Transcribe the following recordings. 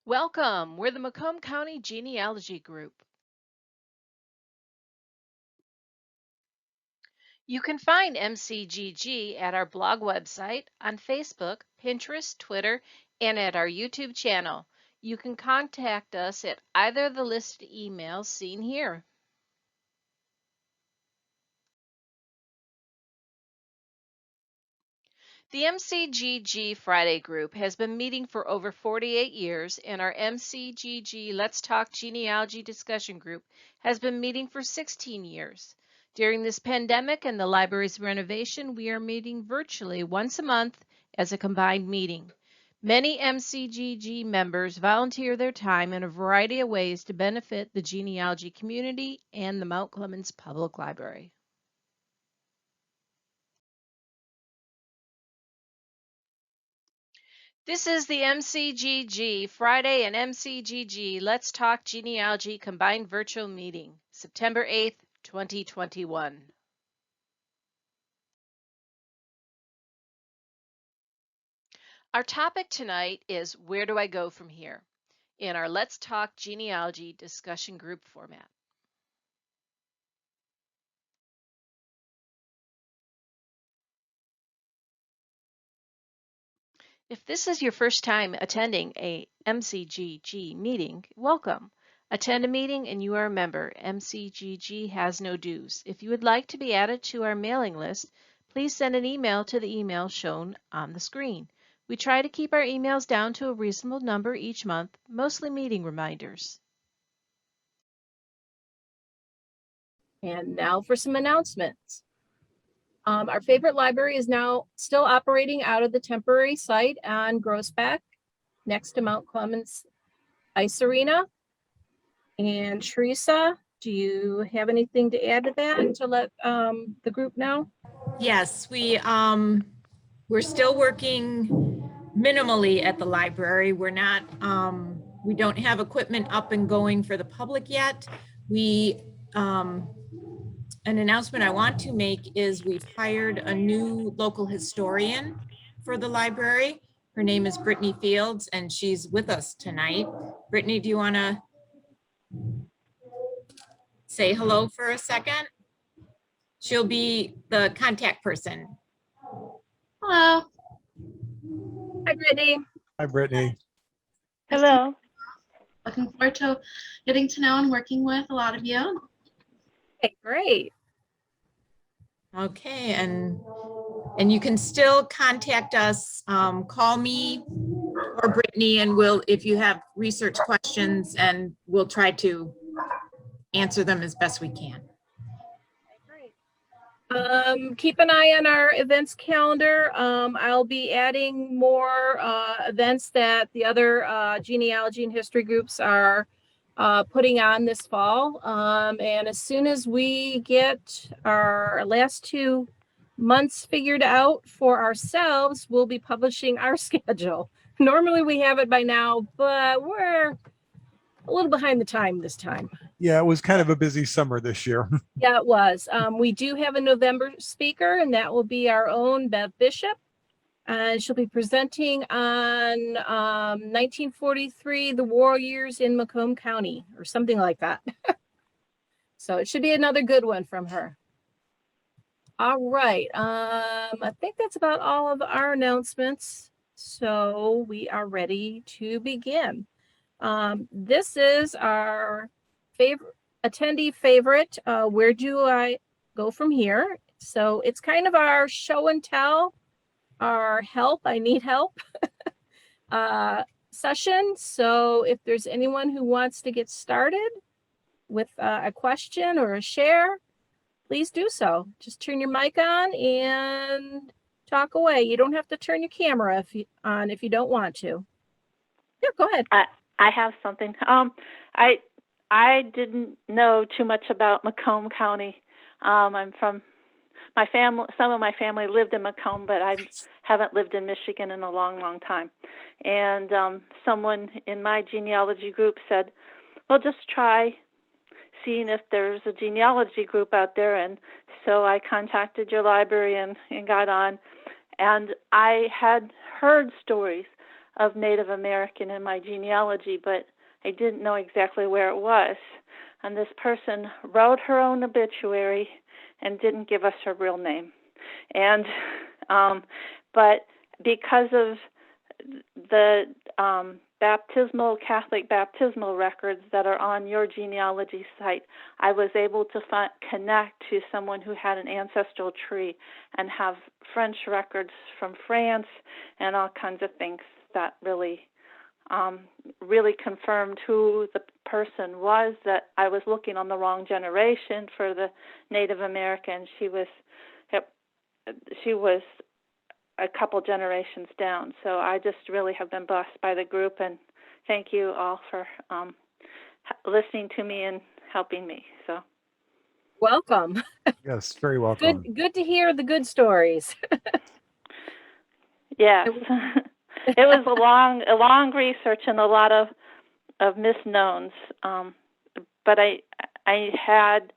Welcome. We're the Macomb County Genealogy Group. You can find MCGG at our blog website, on Facebook, Pinterest, Twitter, and at our YouTube channel. You can contact us at either of the listed emails seen here. The MCGG Friday group has been meeting for over 48 years, and our MCGG Let's Talk Genealogy discussion group has been meeting for 16 years. During this pandemic and the library's renovation, we are meeting virtually once a month as a combined meeting. Many MCGG members volunteer their time in a variety of ways to benefit the genealogy community and the Mount Clemens Public Library. This is the MCGG Friday and MCGG Let's Talk Genealogy Combined Virtual Meeting, September 8th, 2021. Our topic tonight is Where do I go from here? In our Let's Talk Genealogy discussion group format. If this is your first time attending a MCGG meeting, welcome. Attend a meeting and you are a member. MCGG has no dues. If you would like to be added to our mailing list, please send an email to the email shown on the screen. We try to keep our emails down to a reasonable number each month, mostly meeting reminders. And now for some announcements. Our favorite library is now still operating out of the temporary site on Grossback next to Mount Clemens Ice Arena. And Teresa, do you have anything to add to that to let the group know? Yes, we're still working minimally at the library. We're not, we don't have equipment up and going for the public yet. An announcement I want to make is we've hired a new local historian for the library. Her name is Brittany Fields, and she's with us tonight. Brittany, do you want to say hello for a second? She'll be the contact person. Hello. Hi, Brittany. Hi, Brittany. Hello. Looking forward to getting to know and working with a lot of you. Okay, great. Okay, and you can still contact us, call me or Brittany, and if you have research questions, and we'll try to answer them as best we can. Keep an eye on our events calendar. I'll be adding more events that the other genealogy and history groups are putting on this fall. And as soon as we get our last 2 months figured out for ourselves, we'll be publishing our schedule. Normally we have it by now, but we're a little behind the time this time. Yeah, it was kind of a busy summer this year. Yeah, it was. We do have a November speaker, and that will be our own Bev Bishop. And she'll be presenting on 1943, the war years in Macomb County, or something like that. So it should be another good one from her. All right. I think that's about all of our announcements. So we are ready to begin. This is our attendee favorite. Where do I go from here? So it's kind of our show and tell, our help, I need help session. So if there's anyone who wants to get started with a question or a share, please do so. Just turn your mic on and talk away. You don't have to turn your camera if you don't want to. Yeah, go ahead. I have something. I didn't know too much about Macomb County. I'm from my family. Some of my family lived in Macomb, but I haven't lived in Michigan in a long, long time. And someone in my genealogy group said, "Well, just try seeing if there's a genealogy group out there." And so I contacted your library and got on. And I had heard stories of Native American in my genealogy, but I didn't know exactly where it was. And this person wrote her own obituary and didn't give us her real name. And but because of the Catholic baptismal records that are on your genealogy site, I was able to connect to someone who had an ancestral tree and have French records from France and all kinds of things that really confirmed who the person was, that I was looking on the wrong generation for the Native American. She was a couple generations down. So I just really have been blessed by the group, and thank you all for listening to me and helping me. So Welcome. Yes, very welcome. Good to hear the good stories. yes, it was a long research and a lot of misknowns. But I had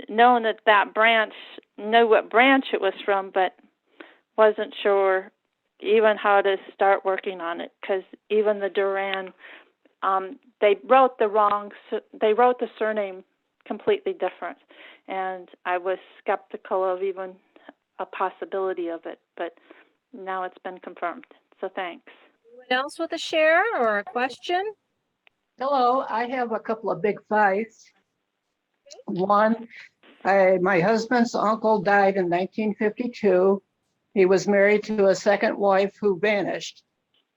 known that branch, know what branch it was from, but wasn't sure even how to start working on it, because even the Duran, they wrote the surname completely different, and I was skeptical of even a possibility of it, but now it's been confirmed. So thanks. Anyone else with a share or a question? Hello, I have a couple of big fights. One, my husband's uncle died in 1952. He was married to a second wife who vanished.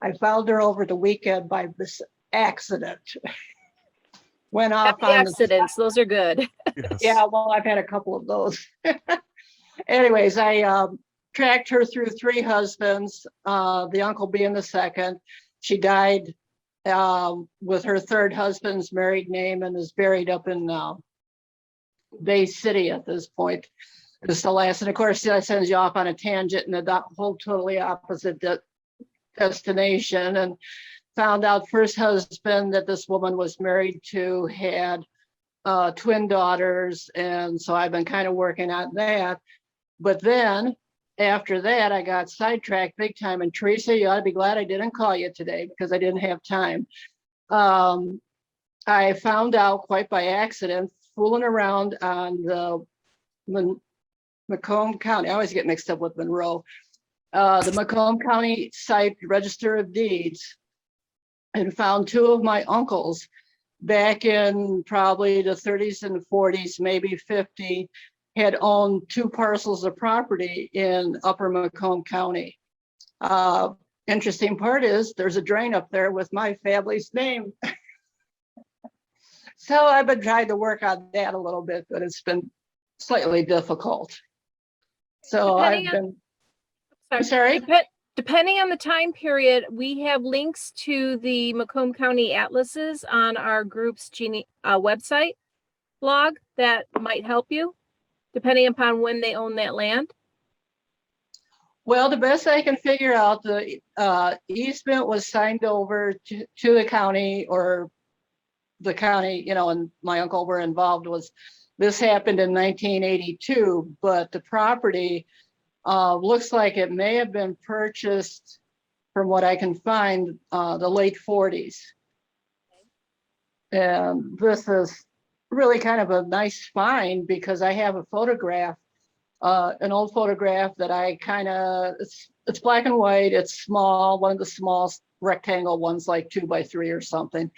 I found her over the weekend by this accident. Went off Happy on accidents, those are good. Yes. Yeah, well, I've had a couple of those. Anyways, I tracked her through 3 husbands, the uncle being the second. She died with her third husband's married name and is buried up in Bay City at this point. It's the last, and of course that sends you off on a tangent in a whole totally opposite destination. And found out first husband that this woman was married to had twin daughters, and so I've been kind of working on that. But then after that, I got sidetracked big time. And Teresa, you ought to be glad I didn't call you today because I didn't have time. I found out quite by accident, fooling around on the Macomb County. I always get mixed up with Monroe. The Macomb County site Register of Deeds, and found 2 of my uncles back in probably the 30s and 40s, maybe 50, had owned 2 parcels of property in Upper Macomb County. Interesting part is there's a drain up there with my family's name. So I've been trying to work on that a little bit, but it's been slightly difficult. So I'm sorry. Depending on the time period, we have links to the Macomb County atlases on our group's website blog that might help you, depending upon when they own that land. Well, the best I can figure out, the easement was signed over to the county, or the county, and my uncle were involved, this happened in 1982, but the property looks like it may have been purchased, from what I can find, the late 40s. And this is really kind of a nice find because I have a photograph, an old photograph that I it's black and white, it's small, one of the small rectangle ones, like 2 by 3 or something.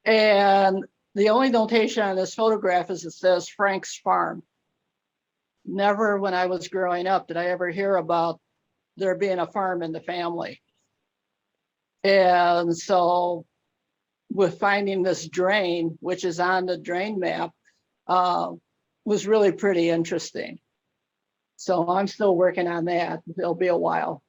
And the only notation on this photograph is it says Frank's Farm. Never when I was growing up did I ever hear about there being a farm in the family. And so with finding this drain, which is on the drain map, was really pretty interesting. So I'm still working on that. It'll be a while.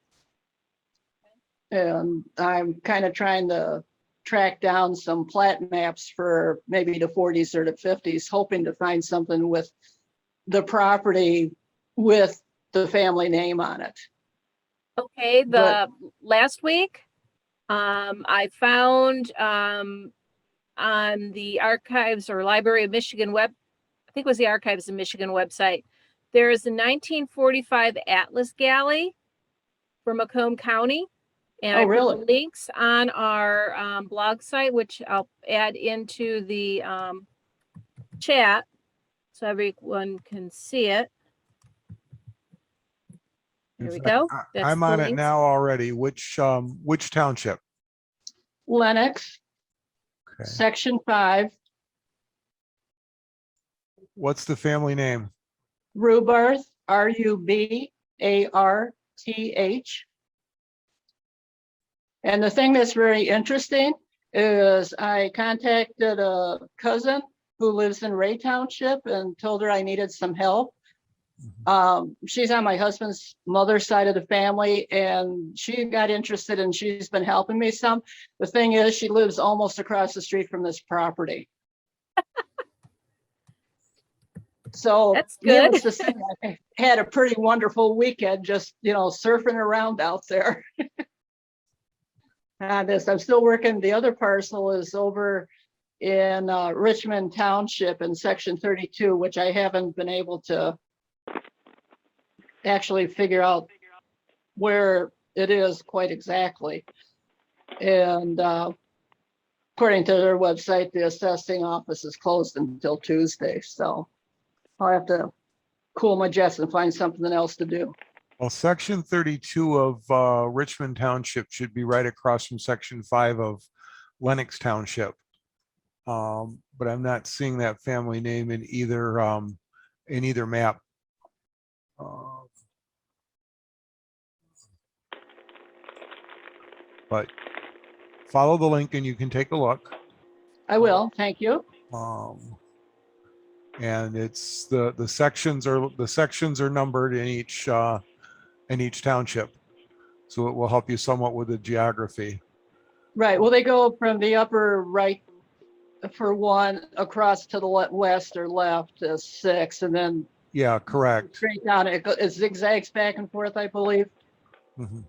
And I'm kind of trying to track down some plat maps for maybe the 40s or the 50s, hoping to find something with the property with the family name on it. Okay, last week, I found on the Archives or Library of Michigan I think it was the Archives of Michigan website, there is a 1945 Atlas Galley for Macomb County. And Oh, I put really? the links on our blog site, which I'll add into the chat so everyone can see it. There we go. That's I'm the on it links. now already. Which township? Lennox, Okay. section 5, What's the family name? Rubarth, Rubarth. And the thing that's very interesting is I contacted a cousin who lives in Ray Township and told her I needed some help. She's on my husband's mother's side of the family, and she got interested and she's been helping me some. The thing is, she lives almost across the street from this property. So That's good. needless to say, I had a pretty wonderful weekend just, surfing around out there. I'm still working. The other parcel is over in Richmond Township in section 32, which I haven't been able to actually figure out where it is quite exactly. And according to their website, the assessing office is closed until Tuesday. So I'll have to cool my jets and find something else to do. Well, section 32 of Richmond Township should be right across from section 5 of Lennox Township. But I'm not seeing that family name in either map. But follow the link and you can take a look. I will, thank you. And it's the sections are numbered in each township, so it will help you somewhat with the geography. Right, well, they go from the upper right for one across to the west or left is 6, and then Yeah, correct. straight down it zigzags back and forth, I believe. Mhm.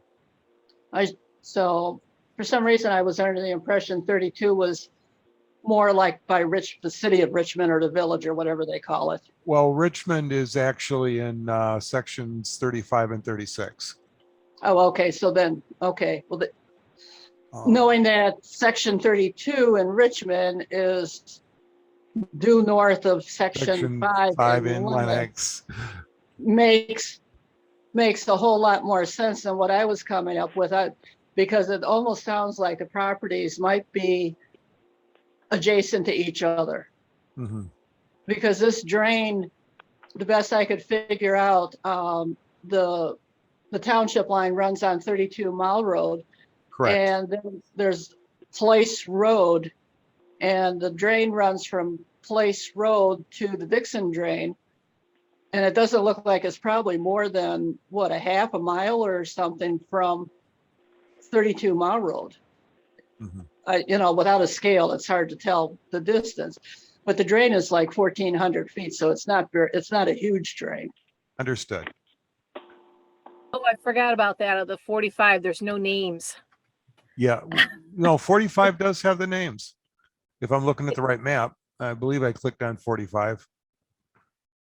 So for some reason I was under the impression 32 was more like by the city of Richmond or the village or whatever they call it. Well, Richmond is actually in sections 35 and 36. Oh, okay, so then, okay, well, Um, knowing that section 32 in Richmond is due north of section 5 in in Lennox Lennox. makes a whole lot more sense than what I was coming up with, because it almost sounds like the properties might be adjacent to each other. Mhm. Because this drain, the best I could figure out, the township line runs on 32 Mile Road. Correct. And then there's Place Road, and the drain runs from Place Road to the Dixon drain. And it doesn't look like it's probably more than, what, a half a mile or something from 32 Mile Road. Mhm. Without a scale, it's hard to tell the distance. But the drain is like 1,400 feet, so it's not a huge drain. Understood. Oh, I forgot about that. Of the 45, there's no names. Yeah, no, 45 does have the names. If I'm looking at the right map, I believe I clicked on 45.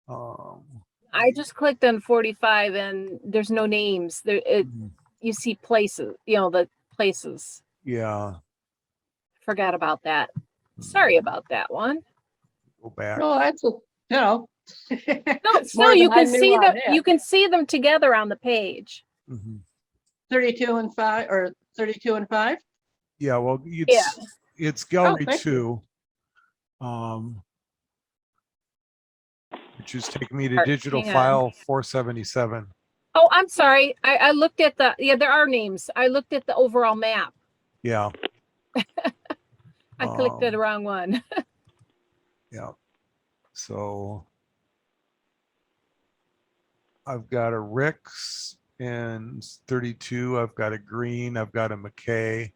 I just clicked on 45 and there's no names. You see places, the places. Yeah. Forgot about that. Sorry about that one. Go back. No, that's No, more still you than I can knew see on them. it. You can see them together on the page. Mhm. 32 and 5 or 32 and 5. Yeah, well, Yeah. it's gallery thank 2. Which is taking me to Or, digital hang on. file 477. Oh, I'm sorry. I looked at there are names. I looked at the overall map. Yeah. I clicked the wrong one. Yeah. So I've got a Ricks in 32. I've got a Green. I've got a McKay.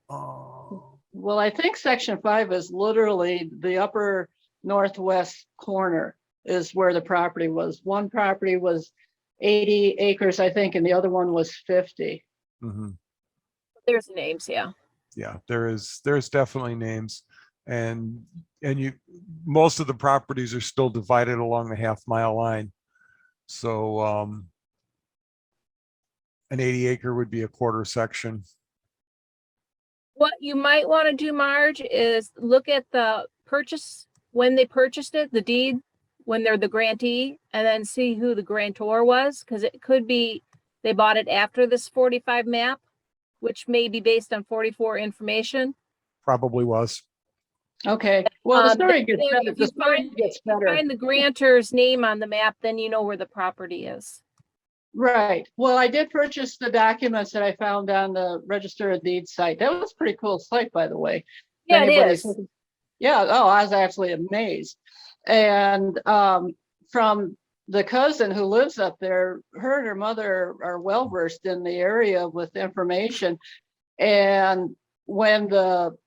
Well, I think section 5 is literally the upper northwest corner is where the property was. One property was 80 acres, I think, and the other one was 50. Mhm. There's names, yeah. Yeah, there's definitely names, and most of the properties are still divided along the half-mile line. So an 80 acre would be a quarter section. What you might want to do, Marge, is look at the purchase, when they purchased it, the deed, when they're the grantee, and then see who the grantor was, because it could be they bought it after this 45 map, which may be based on 44 information. Probably was. Okay, well, the story gets better. If The you story gets better. find the grantor's name on the map, then you know where the property is. Right. Well, I did purchase the documents that I found on the Register of Deeds site. That was a pretty cool site, by the way. If Yeah, it anybody's is. looking- Yeah, oh, I was actually amazed. And from the cousin who lives up there, her and her mother are well versed in the area with information. And when the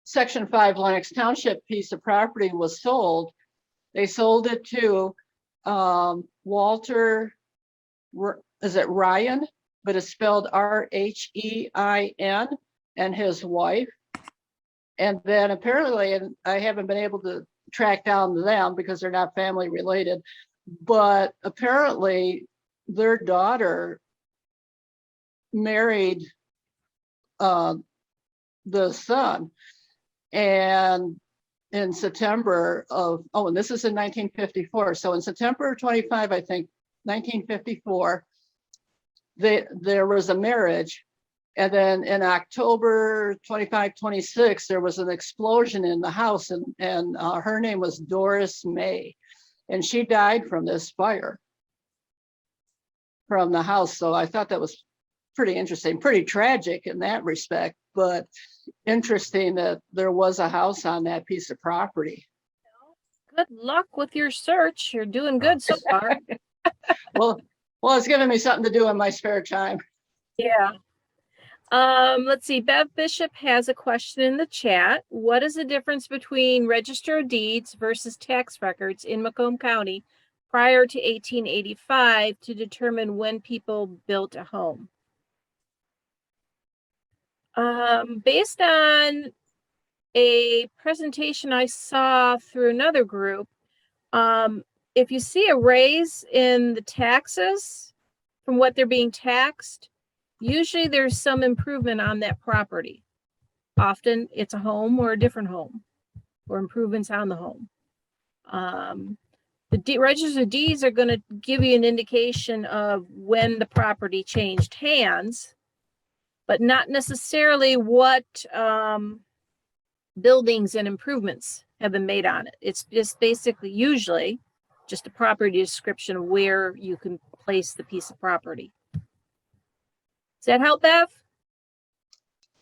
Section 5 Lennox Township piece of property was sold, they sold it to Walter, is it Ryan? But it's spelled Rhein, and his wife. And then apparently, and I haven't been able to track down them because they're not family related, but apparently their daughter married the son. And in September of, oh, and this is in 1954. So in September 25, I think, 1954, there was a marriage. And then in October 25, 26, there was an explosion in the house, and her name was Doris May. And she died from this fire from the house. So I thought that was pretty interesting, pretty tragic in that respect, but interesting that there was a house on that piece of property. Good luck with your search. You're doing good so far. Well, it's giving me something to do in my spare time. Yeah. Let's see. Bev Bishop has a question in the chat. What is the difference between Register of Deeds versus tax records in Macomb County prior to 1885 to determine when people built a home? Based on a presentation I saw through another group, if you see a raise in the taxes from what they're being taxed, usually there's some improvement on that property. Often it's a home or a different home or improvements on the home. The Register of Deeds are going to give you an indication of when the property changed hands, but not necessarily what buildings and improvements have been made on it. It's just basically usually just a property description of where you can place the piece of property. Does that help, Bev?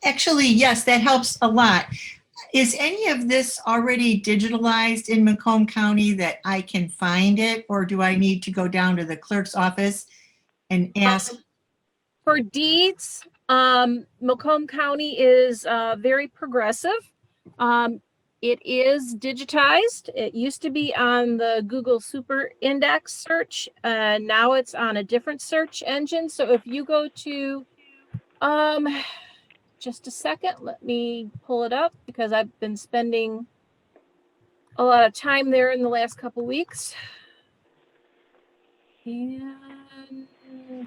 Actually, yes, that helps a lot. Is any of this already digitalized in Macomb County that I can find it, or do I need to go down to the clerk's office and ask? For deeds, Macomb County is very progressive. It is digitized. It used to be on the Google Super Index search. Now it's on a different search engine. So if you go to, just a second, let me pull it up because I've been spending a lot of time there in the last couple weeks. And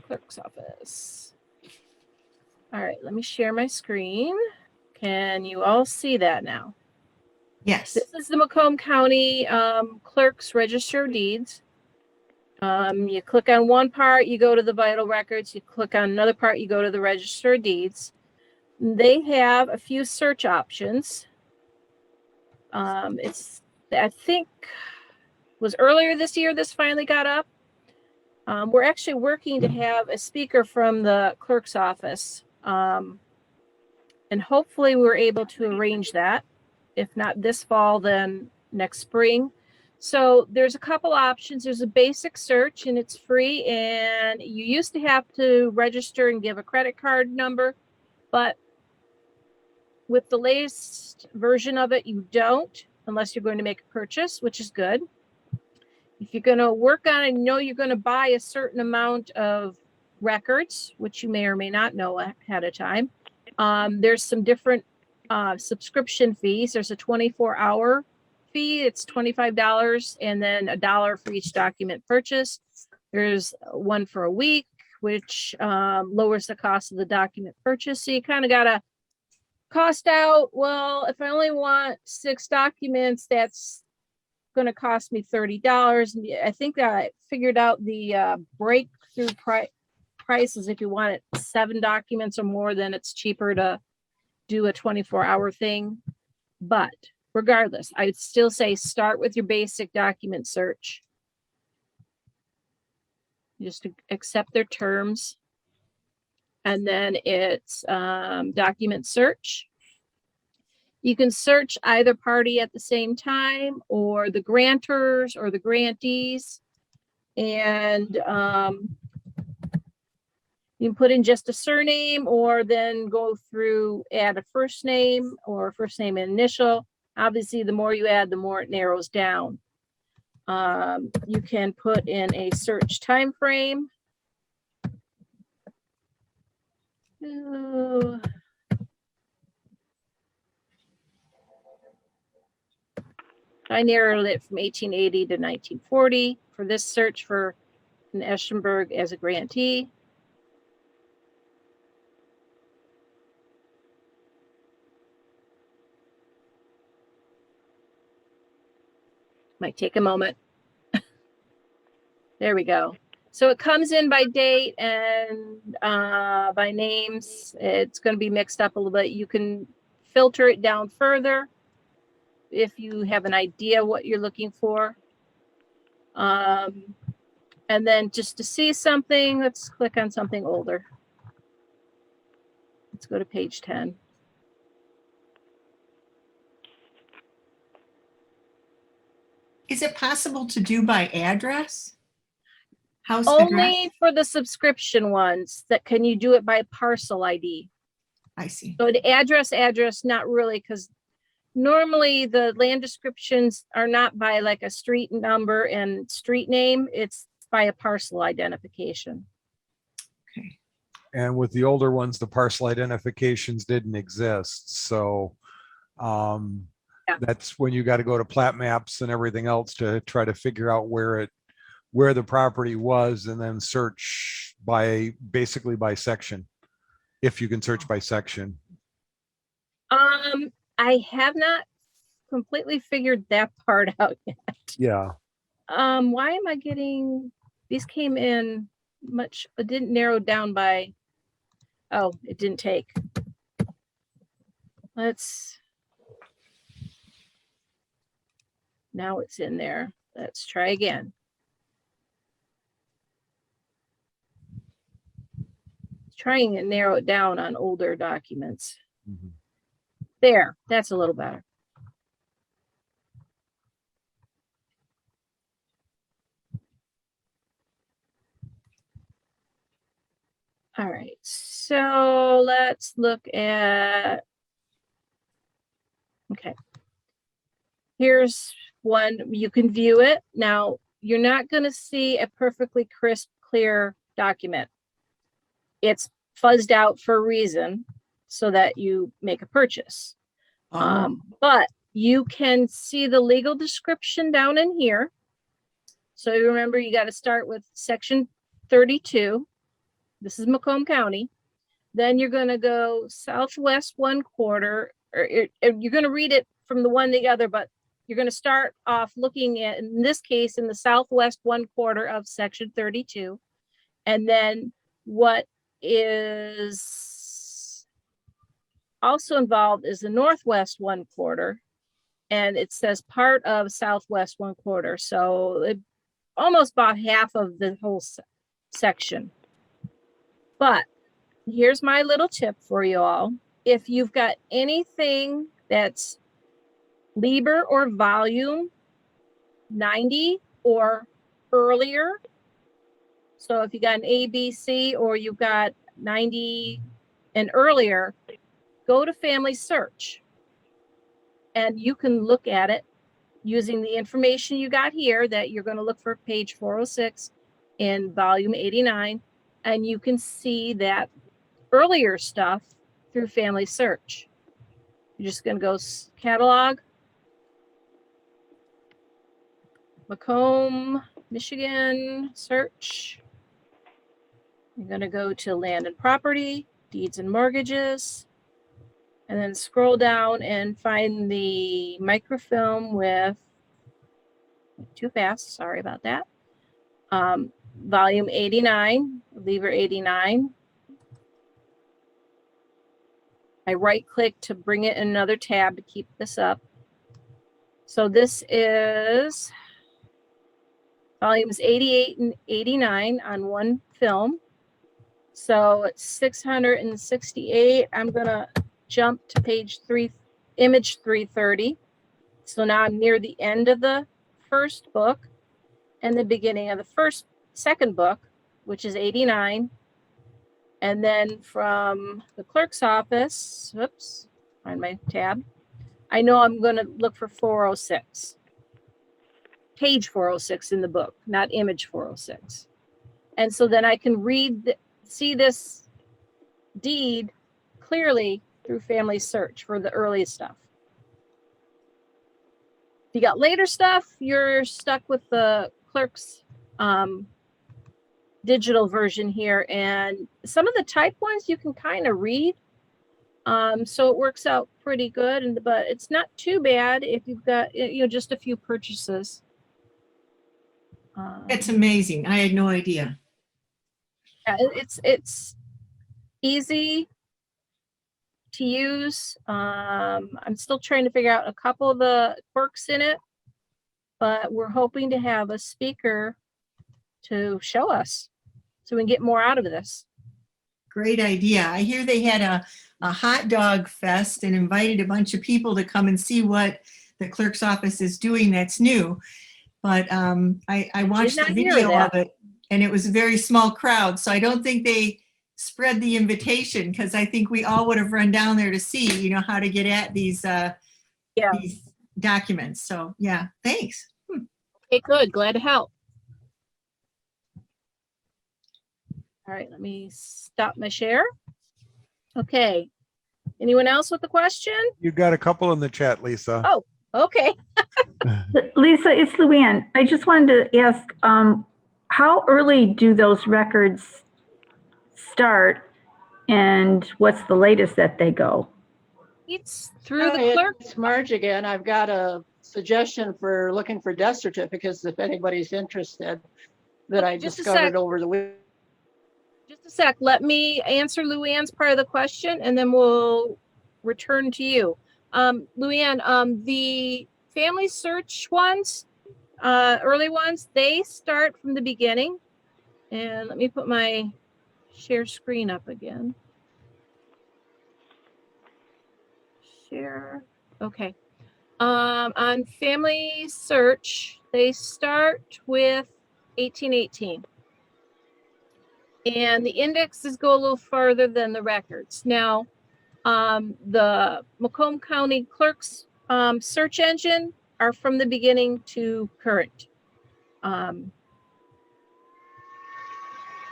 clerk's office. All right, let me share my screen. Can you all see that now? Yes. This is the Macomb County Clerk's Register of Deeds. You click on one part, you go to the vital records. You click on another part, you go to the Register of Deeds. They have a few search options. I think was earlier this year this finally got up. We're actually working to have a speaker from the clerk's office. And hopefully we're able to arrange that. If not this fall, then next spring. So there's a couple options. There's a basic search and it's free. And you used to have to register and give a credit card number, but with the latest version of it, you don't, unless you're going to make a purchase, which is good. If you're going to work on it, you know you're going to buy a certain amount of records, which you may or may not know ahead of time. There's some different subscription fees. There's a 24-hour fee. It's $25 and then $1 for each document purchase. There's one for a week, which lowers the cost of the document purchase. So you kind of got to cost out, well, if I only want 6 documents, that's going to cost me $30. And I think that I figured out the breakthrough prices. If you want it 7 documents or more, then it's cheaper to do a 24-hour thing. But regardless, I'd still say start with your basic document search. Just to accept their terms. And then it's document search. You can search either party at the same time, or the grantors or the grantees. And you can put in just a surname, or then go through, add a first name or first name and initial. Obviously, the more you add, the more it narrows down. You can put in a search time frame. I narrowed it from 1880 to 1940 for this search for an Eschenberg as a grantee. Might take a moment. There we go. So it comes in by date and by names. It's going to be mixed up a little bit. You can filter it down further if you have an idea what you're looking for. And then just to see something, let's click on something older. Let's go to page 10. Is it possible to do by address? House Only address? for the subscription ones that can you do it by parcel ID. I see. So the address, not really, because normally the land descriptions are not by like a street number and street name. It's by a parcel identification. Okay. And with the older ones, the parcel identifications didn't exist. So that's when you got to go to plat maps and everything else to try to figure out where the property was, and then search basically by section, if you can search by section. I have not completely figured that part out yet. Yeah. Why am I getting, these came in much, it didn't narrow down by, oh, it didn't take. Now it's in there. Let's try again. Trying to narrow it down on older documents. Mm-hmm. There, that's a little better. All right, so let's look at, okay. Here's one, you can view it. Now, you're not going to see a perfectly crisp, clear document. It's fuzzed out for a reason so that you make a purchase. But you can see the legal description down in here. So you remember, you got to start with section 32. This is Macomb County. Then you're going to go southwest 1/4, or you're going to read it from the one to the other, but you're going to start off looking at, in this case, in the southwest 1/4 of section 32. And then what is also involved is the northwest 1/4, and it says part of southwest 1/4. So it almost about half of the whole section. But here's my little tip for you all. If you've got anything that's Liber or volume 90 or earlier, so if you got an ABC or you've got 90 and earlier, go to family search and you can look at it using the information you got here, that you're going to look for page 406 in volume 89, and you can see that earlier stuff through family search. You're just going to go catalog, Macomb, Michigan, search. You're going to go to land and property, deeds and mortgages, and then scroll down and find the microfilm with, too fast, sorry about that. Volume 89, lever 89. I right click to bring it in another tab to keep this up. So this is volumes 88 and 89 on one film. So it's 668. I'm gonna jump to page 3, image 330. So now I'm near the end of the first book and the beginning of the second book, which is 89. And then from the clerk's office, oops, find my tab. I know I'm gonna look for 406. Page 406 in the book, not image 406. And so then I can see this deed clearly through family search for the early stuff. If you got later stuff, you're stuck with the clerk's digital version here. And some of the type ones you can kind of read. So it works out pretty good, but it's not too bad if you've got, just a few purchases. It's amazing. I had no idea. Yeah, it's easy to use. I'm still trying to figure out a couple of the quirks in it, but we're hoping to have a speaker to show us so we can get more out of this. Great idea. I hear they had a hot dog fest and invited a bunch of people to come and see what the clerk's office is doing that's new. But I watched the video of it, and it was a very small crowd. So I don't think they spread the invitation, because I think we all would have run down there to see, how to get at these documents. So yeah, thanks. Okay, good. Glad to help. All right, let me stop my share. Okay. Anyone else with a question? You got a couple in the chat, Lisa. Oh, okay. Lisa, it's Luann. I just wanted to ask, how early do those records start, and what's the latest that they go? It's through the clerk. It's Marge again. I've got a suggestion for looking for death certificates if anybody's interested that I discovered over the week. Just a sec. Let me answer Luann's part of the question, and then we'll return to you. Luann, the family search ones, early ones, they start from the beginning. And let me put my share screen up again. Share. Okay. On family search, they start with 1818. And the indexes go a little farther than the records. Now, the Macomb County Clerk's search engine are from the beginning to current.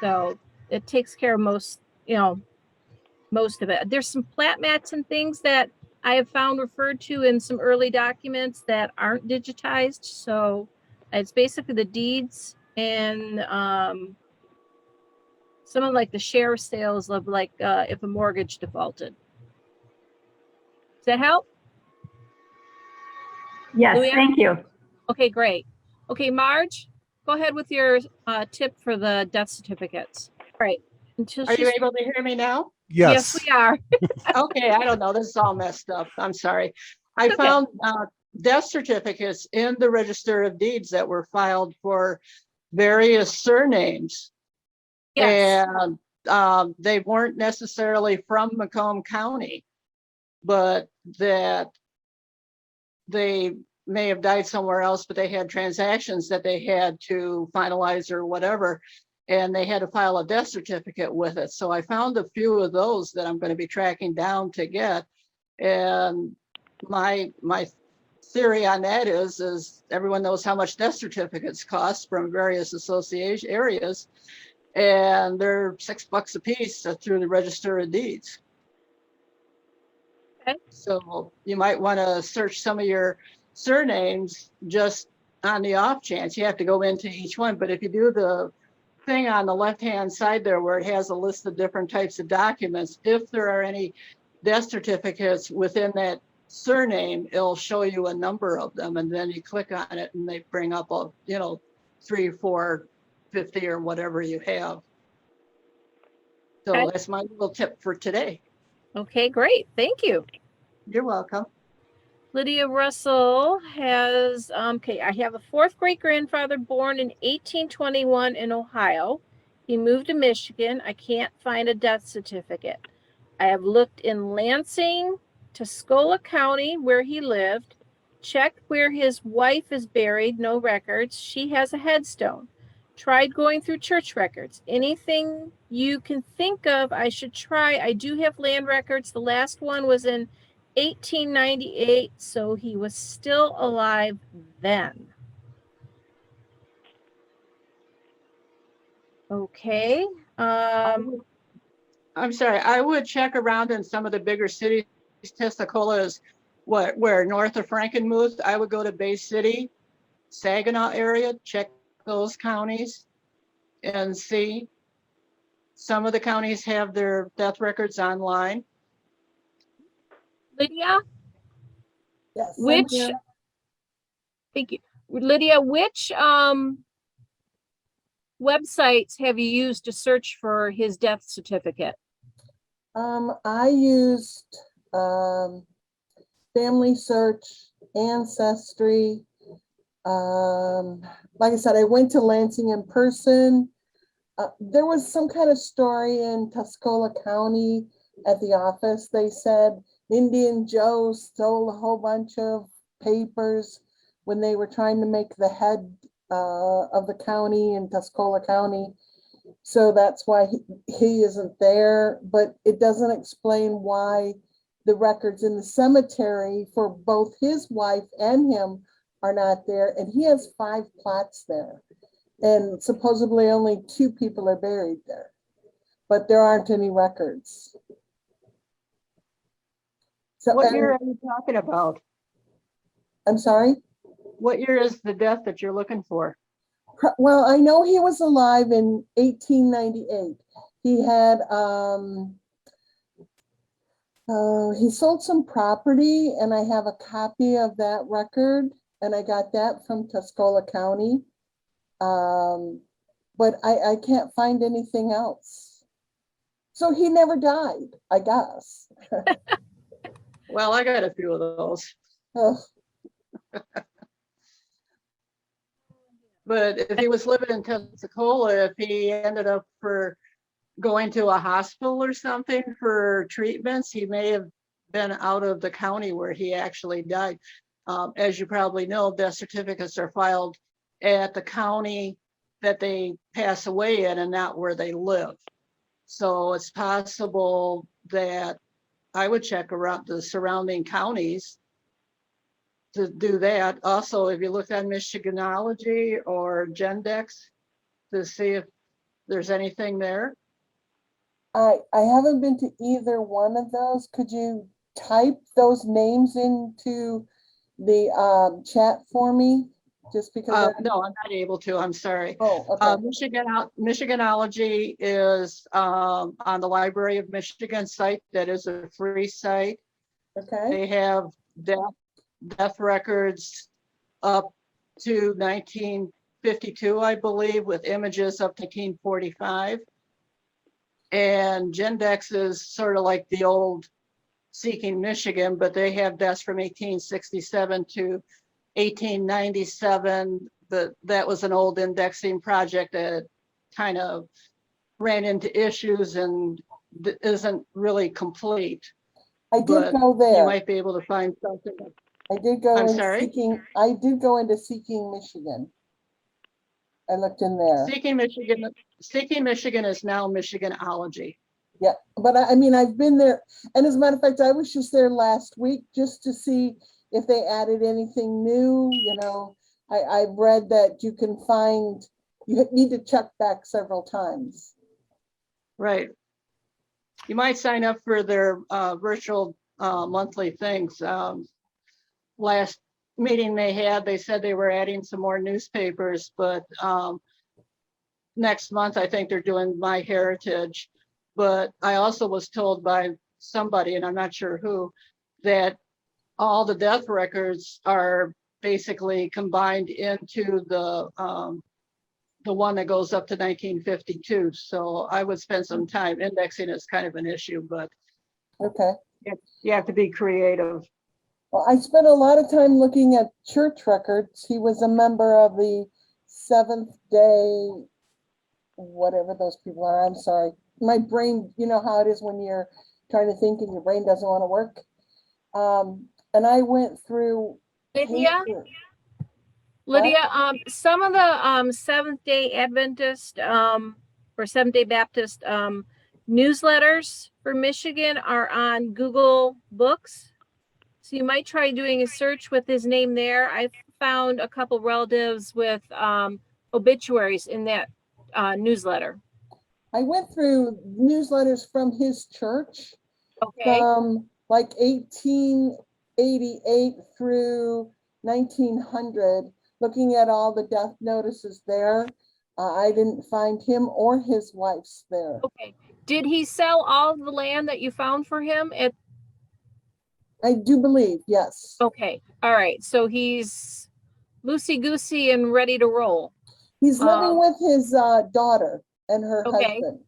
So it takes care of most of it. There's some plat mats and things that I have found referred to in some early documents that aren't digitized. So it's basically the deeds and some of like the share sales of like if a mortgage defaulted. Does that help? Yes, Luann? thank you. Okay, great. Okay, Marge, go ahead with your tip for the death certificates. All right. Are you able to hear me now? Yes. Yes, we are. Okay, I don't know. This is all messed up. I'm sorry. I found death certificates in the Register of Deeds that were filed for various surnames. Yes. And they weren't necessarily from Macomb County, but that they may have died somewhere else, but they had transactions that they had to finalize or whatever, and they had to file a death certificate with it. So I found a few of those that I'm going to be tracking down to get. And my theory on that is everyone knows how much death certificates cost from various association areas, and they're $6 a piece through the Register of Deeds. Okay. So you might want to search some of your surnames just on the off chance. You have to go into each one, but if you do the thing on the left-hand side there where it has a list of different types of documents. If there are any death certificates within that surname, it'll show you a number of them, and then you click on it and they bring up a, 3, 4, 50 or whatever you have. So Okay. that's my little tip for today. Okay, great. Thank you. You're welcome. Lydia Russell has, okay, I have a 4th great grandfather born in 1821 in Ohio. He moved to Michigan. I can't find a death certificate. I have looked in Lansing, Tuscola County, where he lived, checked where his wife is buried, no records. She has a headstone. Tried going through church records. Anything you can think of, I should try. I do have land records. The last one was in 1898, so he was still alive then. Okay. I'm sorry, I would check around in some of the bigger cities. Tuscola is where north of Frankenmuth. I would go to Bay City, Saginaw area, check those counties and see. Some of the counties have their death records online. Lydia, Yes. which, thank you. Lydia, which websites have you used to search for his death certificate? I used Family Search, Ancestry. Like I said, I went to Lansing in person. There was some kind of story in Tuscola County at the office. They said Indian Joe stole a whole bunch of papers when they were trying to make the head of the county in Tuscola County. So that's why he isn't there, but it doesn't explain why the records in the cemetery for both his wife and him are not there. And he has 5 plots there. And supposedly only 2 people are buried there, but there aren't any records. So What year are you talking about? I'm sorry? What year is the death that you're looking for? Well, I know he was alive in 1898. He had, he sold some property and I have a copy of that record and I got that from Tuscola County. But I can't find anything else. So he never died, I guess. Well, I got a few of those. Oh. But if he was living in Pensacola, if he ended up for going to a hospital or something for treatments, he may have been out of the county where he actually died. As you probably know, death certificates are filed at the county that they pass away in and not where they live. So it's possible that I would check around the surrounding counties to do that. Also, if you look on Michiganology or Gendex to see if there's anything there. I haven't been to either one of those. Could you type those names into the chat for me? Just because no, I'm not able to. I'm sorry. Oh, okay. Michiganology is on the Library of Michigan site. That is a free site. Okay. They have death records up to 1952, I believe, with images up to 1945. And Gendex is sort of like the old Seeking Michigan, but they have deaths from 1867 to 1897, but that was an old indexing project that kind of ran into issues and isn't really complete. I did go there. You might be able to find something. I did go I'm into sorry? I did go into Seeking Michigan. I looked in there. Seeking Michigan is now Michiganology. Yeah, but I mean, I've been there. And as a matter of fact, I was just there last week just to see if they added anything new. You know, I've read that you can find, you need to check back several times. Right. You might sign up for their virtual monthly things. Last meeting they had, they said they were adding some more newspapers, but next month, I think they're doing My Heritage. But I also was told by somebody, and I'm not sure who, that all the death records are basically combined into the one that goes up to 1952. So I would spend some time indexing. It's kind of an issue, but Okay. you have to be creative. Well, I spent a lot of time looking at church records. He was a member of the Seventh Day, whatever those people are. I'm sorry. My brain, you know how it is when you're trying to think and your brain doesn't want to work. And I went through Lydia, some of the Seventh Day Adventist or Seventh Day Baptist newsletters for Michigan are on Google Books. So you might try doing a search with his name there. I found a couple relatives with obituaries in that newsletter. I went through newsletters from his church Okay. from like 1888 through 1900, looking at all the death notices there. I didn't find him or his wife's there. Okay. Did he sell all of the land that you found for him? I do believe, yes. Okay. All right. So he's loosey-goosey and ready to roll. He's living with his daughter and her Okay. husband.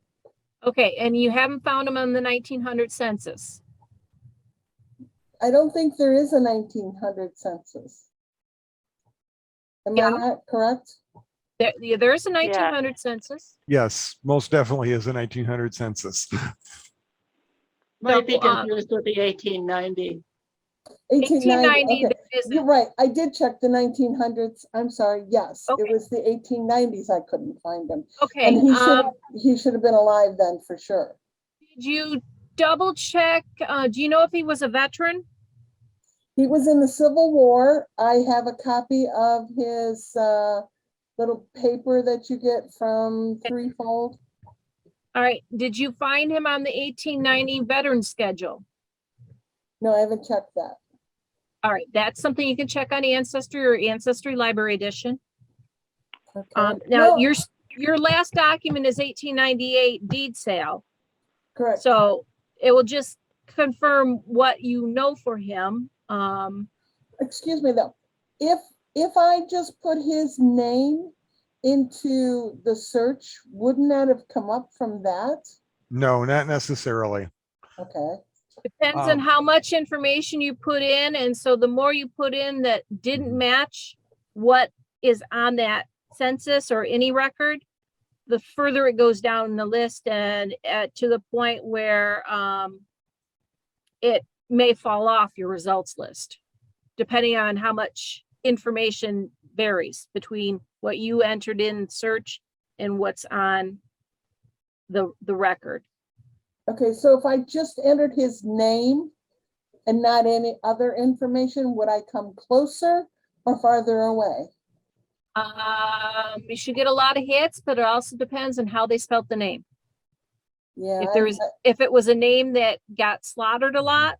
Okay. And you haven't found him on the 1900 census? I don't think there is a 1900 census. Am I not correct? There is a 1900 census. Yes, most definitely is a 1900 census. Might be confused with the 1890. 1890. Okay. Isn't. You're right. I did check the 1900s. I'm sorry. Yes, Okay. it was the 1890s. I couldn't find him. Okay. And he should have been alive then for sure. Did you double check? Do you know if he was a veteran? He was in the Civil War. I have a copy of his little paper that you get from Threefold. All right. Did you find him on the 1890 veteran schedule? No, I haven't checked that. All right. That's something you can check on Ancestry or Ancestry Library Edition. Okay. Now, your last document is 1898 deed sale. Correct. So it will just confirm what you know for him. Excuse me though. If I just put his name into the search, wouldn't that have come up from that? No, not necessarily. Okay. Depends on how much information you put in. And so the more you put in that didn't match what is on that census or any record, the further it goes down the list and to the point where it may fall off your results list, depending on how much information varies between what you entered in search and what's on the record. Okay, so if I just entered his name and not any other information, would I come closer or farther away? You should get a lot of hits, but it also depends on how they spelt the name. Yeah. If it was a name that got slaughtered a lot,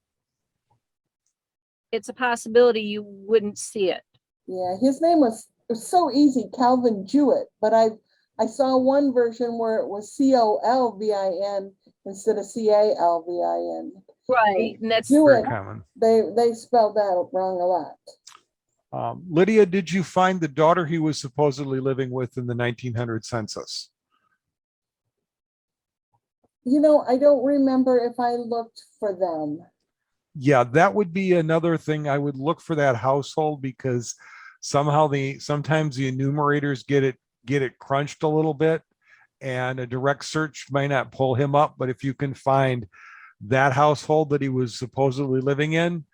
it's a possibility you wouldn't see it. Yeah, his name was so easy, Calvin Jewett, but I saw one version where it was Colvin instead of Calvin. Right, and that's Jewett, very common. They spelled that wrong a lot. Lydia, did you find the daughter he was supposedly living with in the 1900 census? You know, I don't remember if I looked for them. Yeah, that would be another thing. I would look for that household because sometimes the enumerators get it crunched a little bit, and a direct search might not pull him up. But if you can find that household that he was supposedly living in,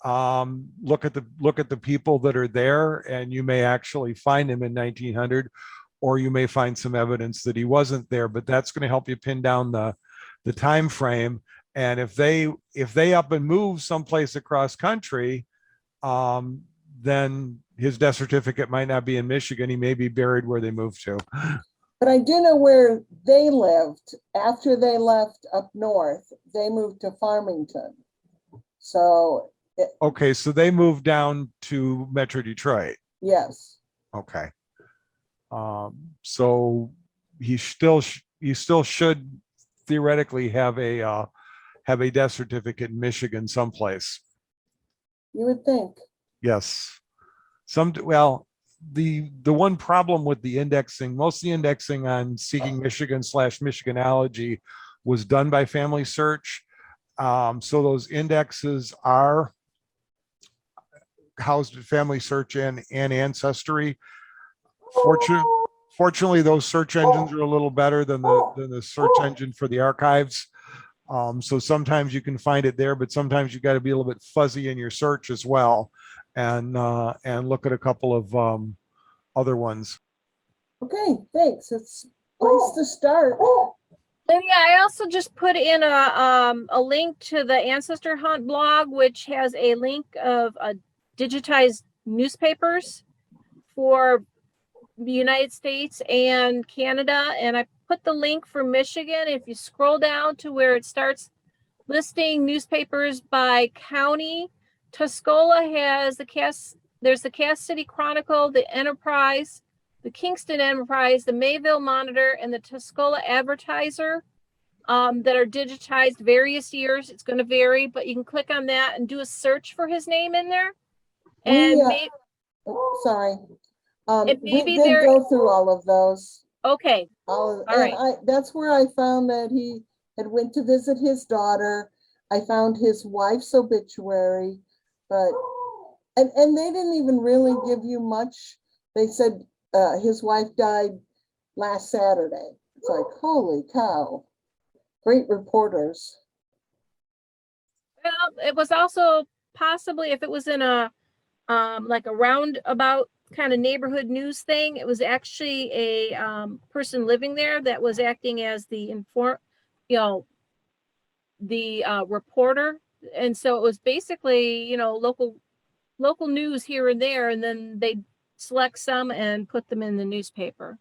look at the people that are there, and you may actually find him in 1900, or you may find some evidence that he wasn't there. But that's going to help you pin down the time frame. And if they up and move someplace across country, then his death certificate might not be in Michigan. He may be buried where they moved to. But I do know where they lived after they left up north. They moved to Farmington. So. Okay, so they moved down to Metro Detroit. Yes. Okay. So you still should theoretically have a death certificate in Michigan someplace. You would think. Yes. Well, the one problem with the indexing, most of the indexing on Seeking Michigan / Michiganology was done by Family Search. So those indexes are housed at Family Search and Ancestry. Fortunately, those search engines are a little better than the search engine for the archives. So sometimes you can find it there, but sometimes you got to be a little bit fuzzy in your search as well, and look at a couple of other ones. Okay, thanks. It's a place to start. And yeah, I also just put in a link to the Ancestor Hunt blog, which has a link of digitized newspapers for the United States and Canada. And I put the link for Michigan. If you scroll down to where it starts listing newspapers by county, Tuscola has there's the Cass City Chronicle, the Enterprise, the Kingston Enterprise, the Mayville Monitor, and the Tuscola Advertiser that are digitized various years. It's going to vary, but you can click on that and do a search for his name in there. And sorry. And We maybe did go through all of those. Okay. All right. That's where I found that he had went to visit his daughter. I found his wife's obituary, but and they didn't even really give you much. They said his wife died last Saturday. It's like, holy cow. Great reporters. Well, it was also possibly, if it was in a like a roundabout kind of neighborhood news thing, it was actually a person living there that was acting as the reporter. And so it was basically, local news here and there, and then they select some and put them in the newspaper.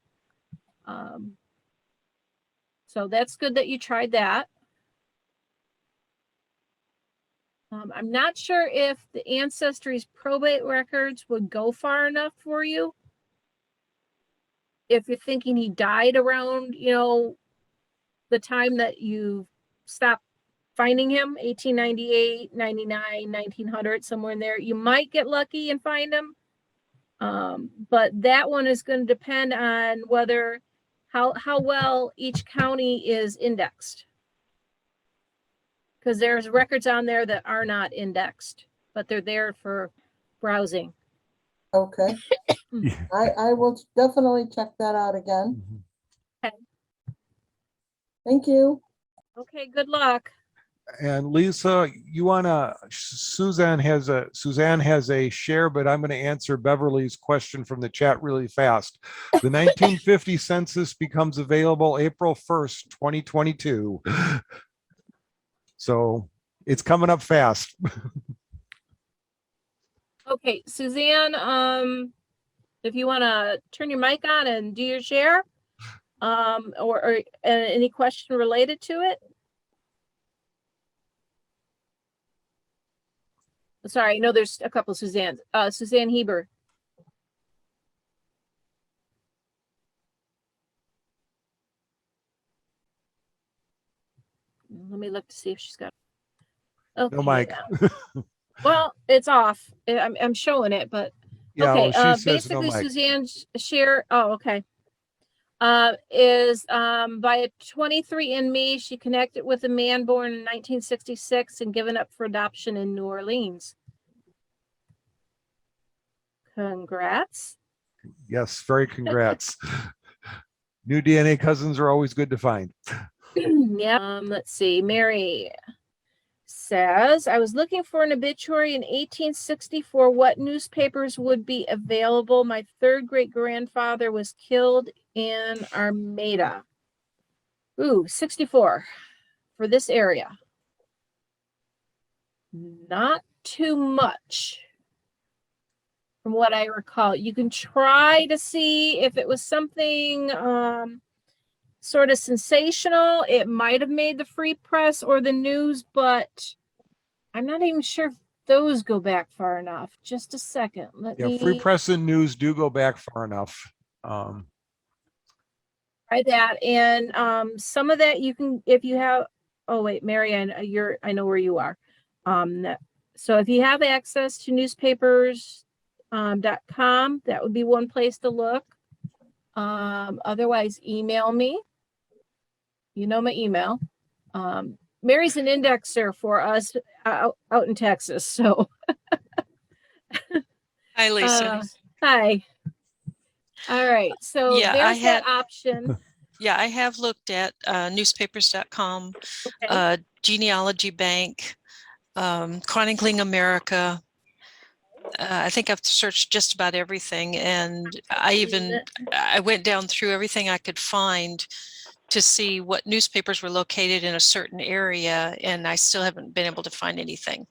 So that's good that you tried that. I'm not sure if the Ancestry's probate records would go far enough for you. If you're thinking he died around, the time that you stopped finding him, 1898, 99, 1900, somewhere in there, you might get lucky and find him. But that one is going to depend on how well each county is indexed. Because there's records on there that are not indexed, but they're there for browsing. Okay. I will definitely check that out again. Okay. Thank you. Okay, good luck. And Lisa, Suzanne has a share, but I'm going to answer Beverly's question from the chat really fast. The 1950 census becomes available April 1st, 2022. So it's coming up fast. Okay, Suzanne, if you want to turn your mic on and do your share, or any question related to it. Sorry, I know there's a couple Suzannes. Suzanne Heber. Let me look to see if she's got. Okay. No mic. Well, it's off. I'm showing it, but yeah, okay. Well, she says Basically, no mic. Suzanne's share. Oh, okay. Is by a 23andMe. She connected with a man born in 1966 and given up for adoption in New Orleans. Congrats. Yes, very congrats. New DNA cousins are always good to find. Yeah. Let's see. Mary says, I was looking for an obituary in 1864. What newspapers would be available? My third great grandfather was killed in Armada. Ooh, 64 for this area. Not too much from what I recall. You can try to see if it was something sort of sensational. It might have made the Free Press or the News, but I'm not even sure if those go back far enough. Just a second. Free Press and News do go back far enough. I Try that. And some of that you can, if you have, oh wait, Marianne, I know where you are. So if you have access to newspapers.com, that would be one place to look. Otherwise, email me. You know my email. Mary's an indexer for us out in Texas. So Hi, Lisa. hi. All right. So Yeah, there's that option. Yeah, I have looked at newspapers.com, Okay. Genealogy Bank, Chronicling America. I think I've searched just about everything, and I went down through everything I could find to see what newspapers were located in a certain area, and I still haven't been able to find anything.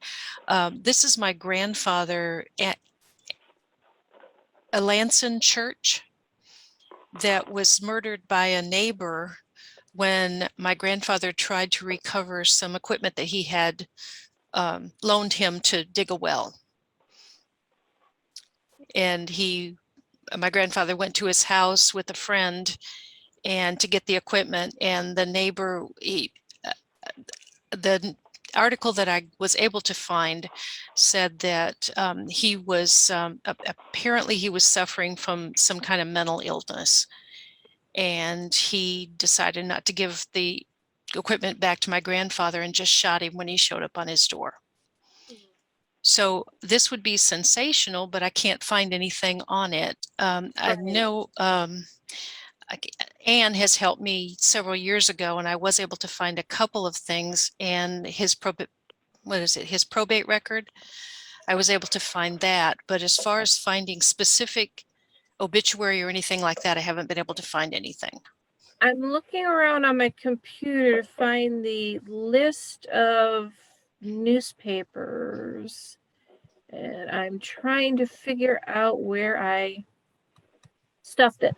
This is my grandfather at a Lanson church that was murdered by a neighbor when my grandfather tried to recover some equipment that he had loaned him to dig a well. And my grandfather went to his house with a friend and to get the equipment, and the neighbor, the article that I was able to find said that he was apparently he was suffering from some kind of mental illness, and he decided not to give the equipment back to my grandfather and just shot him when he showed up on his door. So this would be sensational, but I can't find anything on it. I know Anne has helped me several years ago, and I was able to find a couple of things, and his probate record, I was able to find that. But as far as finding specific obituary or anything like that, I haven't been able to find anything. I'm looking around on my computer to find the list of newspapers, and I'm trying to figure out where I stuffed it.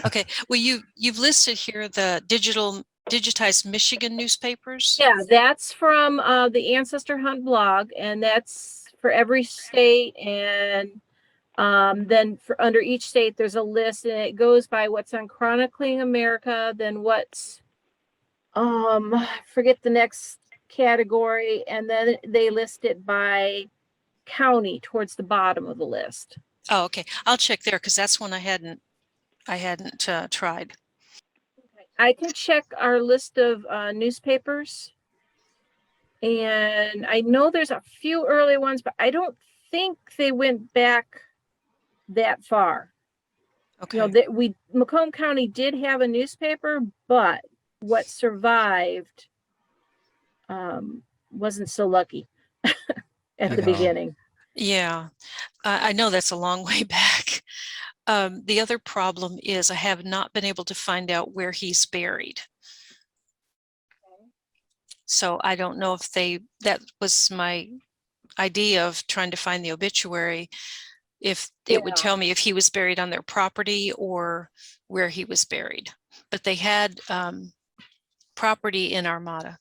Okay, well, you've listed here the digitized Michigan newspapers. Yeah, that's from the Ancestor Hunt blog, and that's for every state. And then for under each state, there's a list, and it goes by what's on Chronicling America, then what's forget the next category, and then they list it by county towards the bottom of the list. Oh, okay. I'll check there because that's one I hadn't tried. I can check our list of newspapers, and I know there's a few early ones, but I don't think they went back that far. Okay. You know, Macomb County did have a newspaper, but what survived wasn't so lucky at the beginning. Yeah, I know that's a long way back. The other problem is I have not been able to find out where he's buried. So I don't know if that was my idea of trying to find the obituary, if it would tell me if he was buried on their property or where he was buried. But they had property in Armada.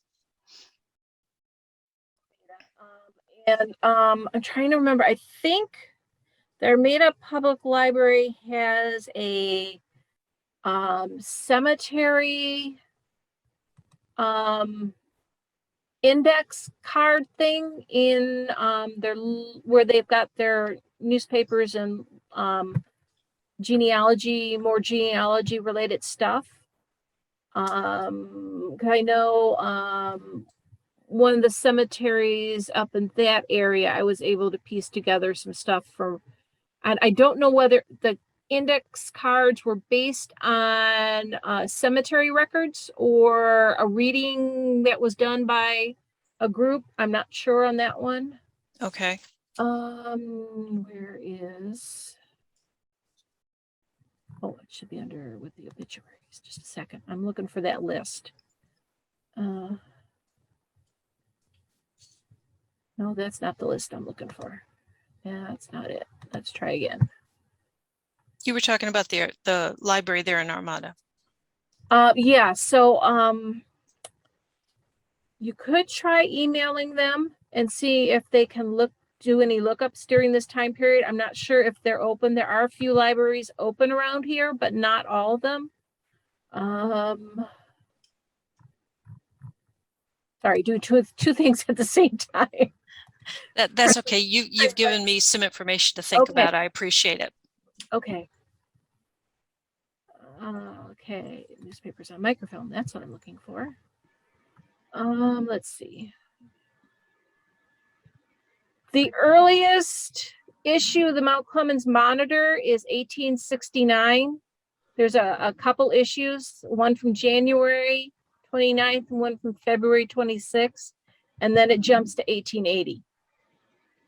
And I'm trying to remember, I think their Armada Public Library has a cemetery index card thing in where they've got their newspapers and genealogy related stuff. I know one of the cemeteries up in that area, I was able to piece together some stuff from, and I don't know whether the index cards were based on cemetery records or a reading that was done by a group. I'm not sure on that one. Okay. Where is, oh, it should be under with the obituaries. Just a second. I'm looking for that list. No, that's not the list I'm looking for. Yeah, that's not it. Let's try again. You were talking about the library there in Armada. Yeah, so you could try emailing them and see if they can do any lookups during this time period. I'm not sure if they're open. There are a few libraries open around here, but not all of them. Sorry, do two things at the same time. That's okay. You've given me some information to think Okay. about. I appreciate it. Okay. Okay, newspapers on microfilm. That's what I'm looking for. Let's see. The earliest issue of the Mount Clemens Monitor is 1869. There's a couple issues, one from January 29th and one from February 26th, and then it jumps to 1880.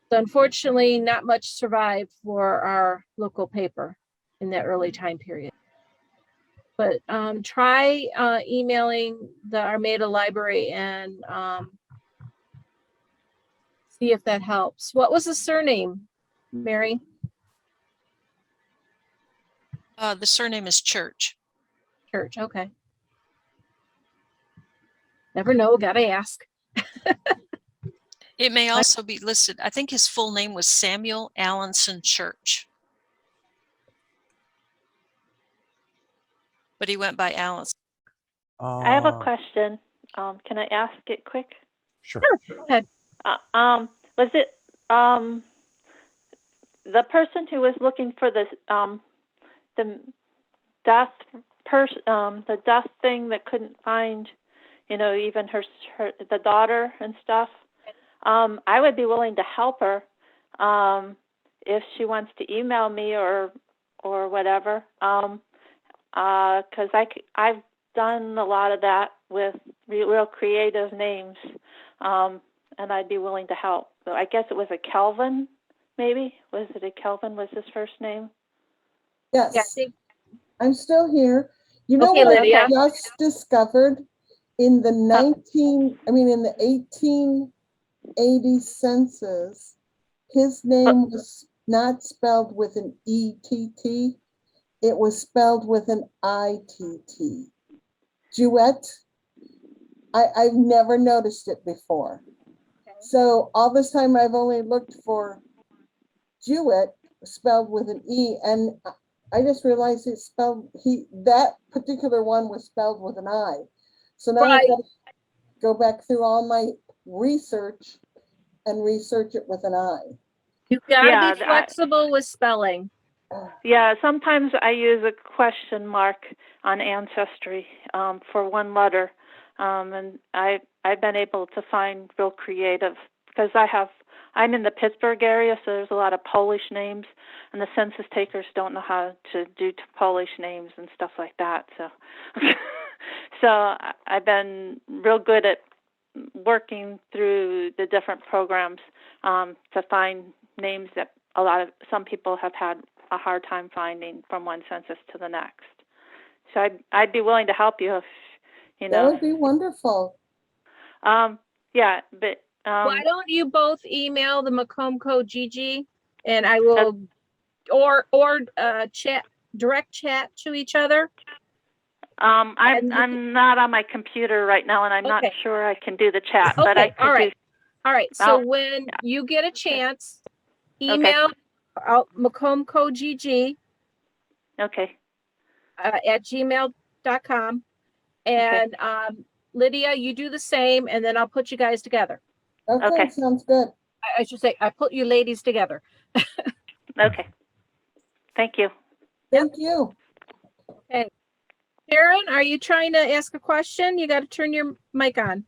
So unfortunately, not much survived for our local paper in that early time period. But try emailing the Armada Library and see if that helps. What was the surname, Mary? The surname is Church. Church, okay. Never know, gotta ask. It may also be listed. I think his full name was Samuel Allenson Church, but he went by Allenson. I have a question. Can I ask it quick? Sure. Go ahead. Was it the person who was looking for the death the death thing that couldn't find, even the daughter and stuff? I would be willing to help her if she wants to email me or whatever. Because I've done a lot of that with real creative names, and I'd be willing to help. So I guess it was a Kelvin, maybe? Was it a Kelvin was his first name? Yes, Yeah, I think I'm still here. You know Okay, what Lydia. I just discovered in the 1880 census, his name was not spelled with an E-T-T. It was spelled with an I-T-T. Jewett. I've never noticed it before. So all this time I've only looked for Jewett spelled with an E, and I just realized it's spelled, that particular one was spelled with an I. So now I've got to go back through all my research and research it with an I. You've got to be flexible with spelling. Yeah, sometimes I use a question mark on Ancestry for one letter, and I've been able to find real creative because I'm in the Pittsburgh area, so there's a lot of Polish names, and the census takers don't know how to do Polish names and stuff like that. So, so I've been real good at working through the different programs to find names that some people have had a hard time finding from one census to the next. So I'd be willing to help you if That would be wonderful. Yeah, but why don't you both email the Macomb Code GG, and I will or direct chat to each other. I'm not on my computer right now, and I'm not sure I can do the chat. But I could all right. So when you get a chance, email out Macomb Code GG. Okay. At gmail.com. And Lydia, you do the same, and then I'll put you guys together. Okay, sounds good. I should say, I put you ladies together. Okay. Thank you. Thank you. Okay. Sharon, are you trying to ask a question? You got to turn your mic on.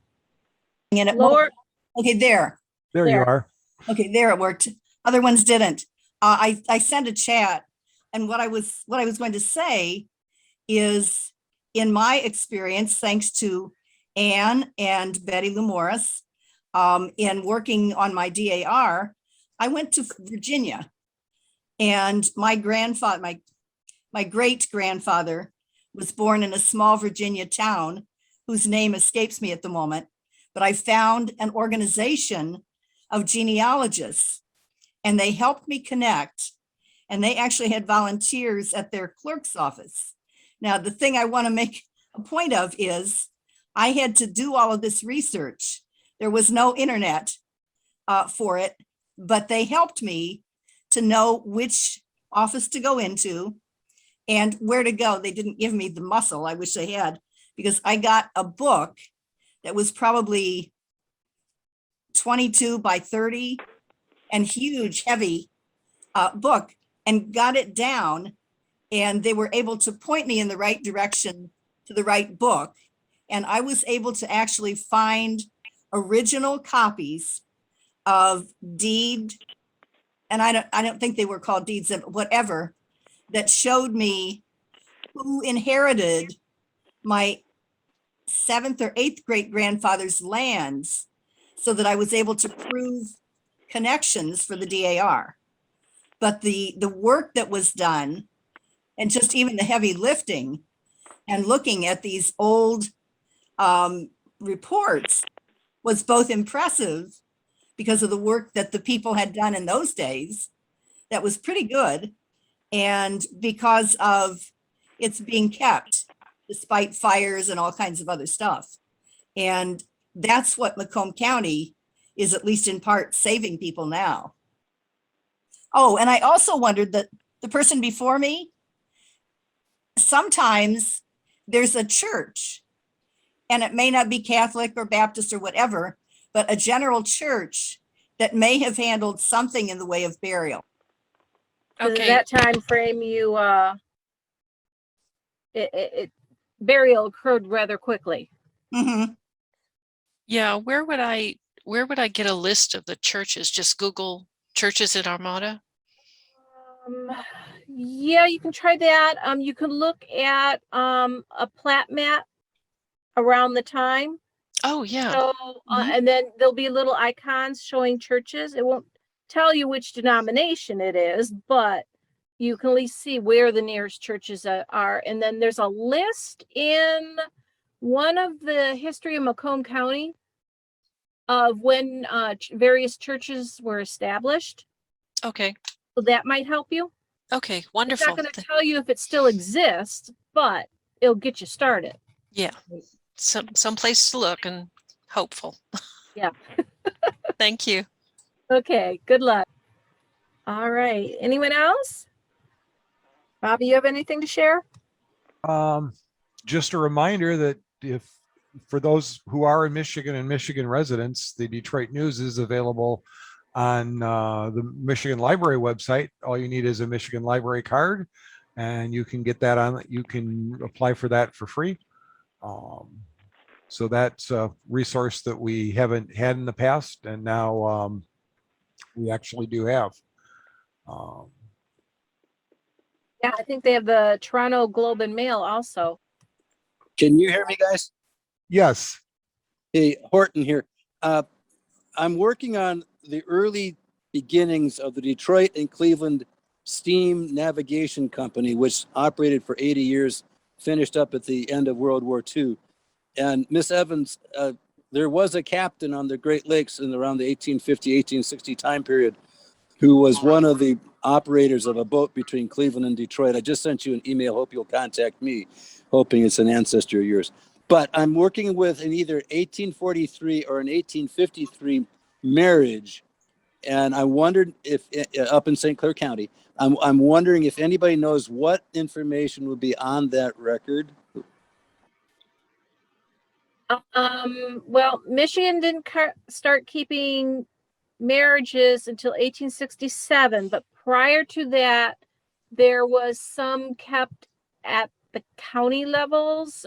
Lower. Okay, there. There you are. Okay, there it worked. Other ones didn't. I sent a chat, and what I was going to say is, in my experience, thanks to Anne and Betty Lou Morris, in working on my DAR, I went to Virginia, and my grandfather, my great grandfather, was born in a small Virginia town whose name escapes me at the moment, but I found an organization of genealogists, and they helped me connect, and they actually had volunteers at their clerk's office. Now, the thing I want to make a point of is I had to do all of this research. There was no internet for it, but they helped me to know which office to go into and where to go. They didn't give me the muscle I wish they had, because I got a book that was probably 22 by 30 and huge, heavy book, and got it down. And they were able to point me in the right direction to the right book. And I was able to actually find original copies of deed, and I don't think they were called deeds of whatever, that showed me who inherited my 7th or 8th great grandfather's lands, so that I was able to prove connections for the DAR. But the work that was done, and just even the heavy lifting and looking at these old reports, was both impressive because of the work that the people had done in those days. That was pretty good. And because of it's being kept despite fires and all kinds of other stuff. And that's what Macomb County is, at least in part, saving people now. Oh, and I also wondered that the person before me, sometimes there's a church, and it may not be Catholic or Baptist or whatever, but a general church that may have handled something in the way of burial. In that time frame, burial occurred rather quickly. Mm-hmm. Yeah, where would I get a list of the churches? Just Google churches in Armada? Yeah, you can try that. You can look at a plat map around the time. Oh, yeah. So, and then there'll be little icons showing churches. It won't tell you which denomination it is, but you can at least see where the nearest churches are. And then there's a list in one of the history of Macomb County of when various churches were established. Okay. So that might help you. Okay, wonderful. It's not going to tell you if it still exists, but it'll get you started. Yeah. Some place to look, and hopeful. Yeah. Thank you. Okay, good luck. All right. Anyone else? Bobby, you have anything to share? Just a reminder that for those who are in Michigan and Michigan residents, the Detroit News is available on the Michigan Library website. All you need is a Michigan Library card, and you can get that on. You can apply for that for free. So that's a resource that we haven't had in the past, and now we actually do have. Yeah, I think they have the Toronto Globe and Mail also. Can you hear me, guys? Yes. Hey, Horton here. I'm working on the early beginnings of the Detroit and Cleveland Steam Navigation Company, which operated for 80 years, finished up at the end of World War II. And Miss Evans, there was a captain on the Great Lakes in around the 1850, 1860 time period who was one of the operators of a boat between Cleveland and Detroit. I just sent you an email. Hope you'll contact me, hoping it's an ancestor of yours. But I'm working with an either 1843 or an 1853 marriage. And I wondered if up in St. Clair County, I'm wondering if anybody knows what information would be on that record. Well, Michigan didn't start keeping marriages until 1867, but prior to that, there was some kept at the county levels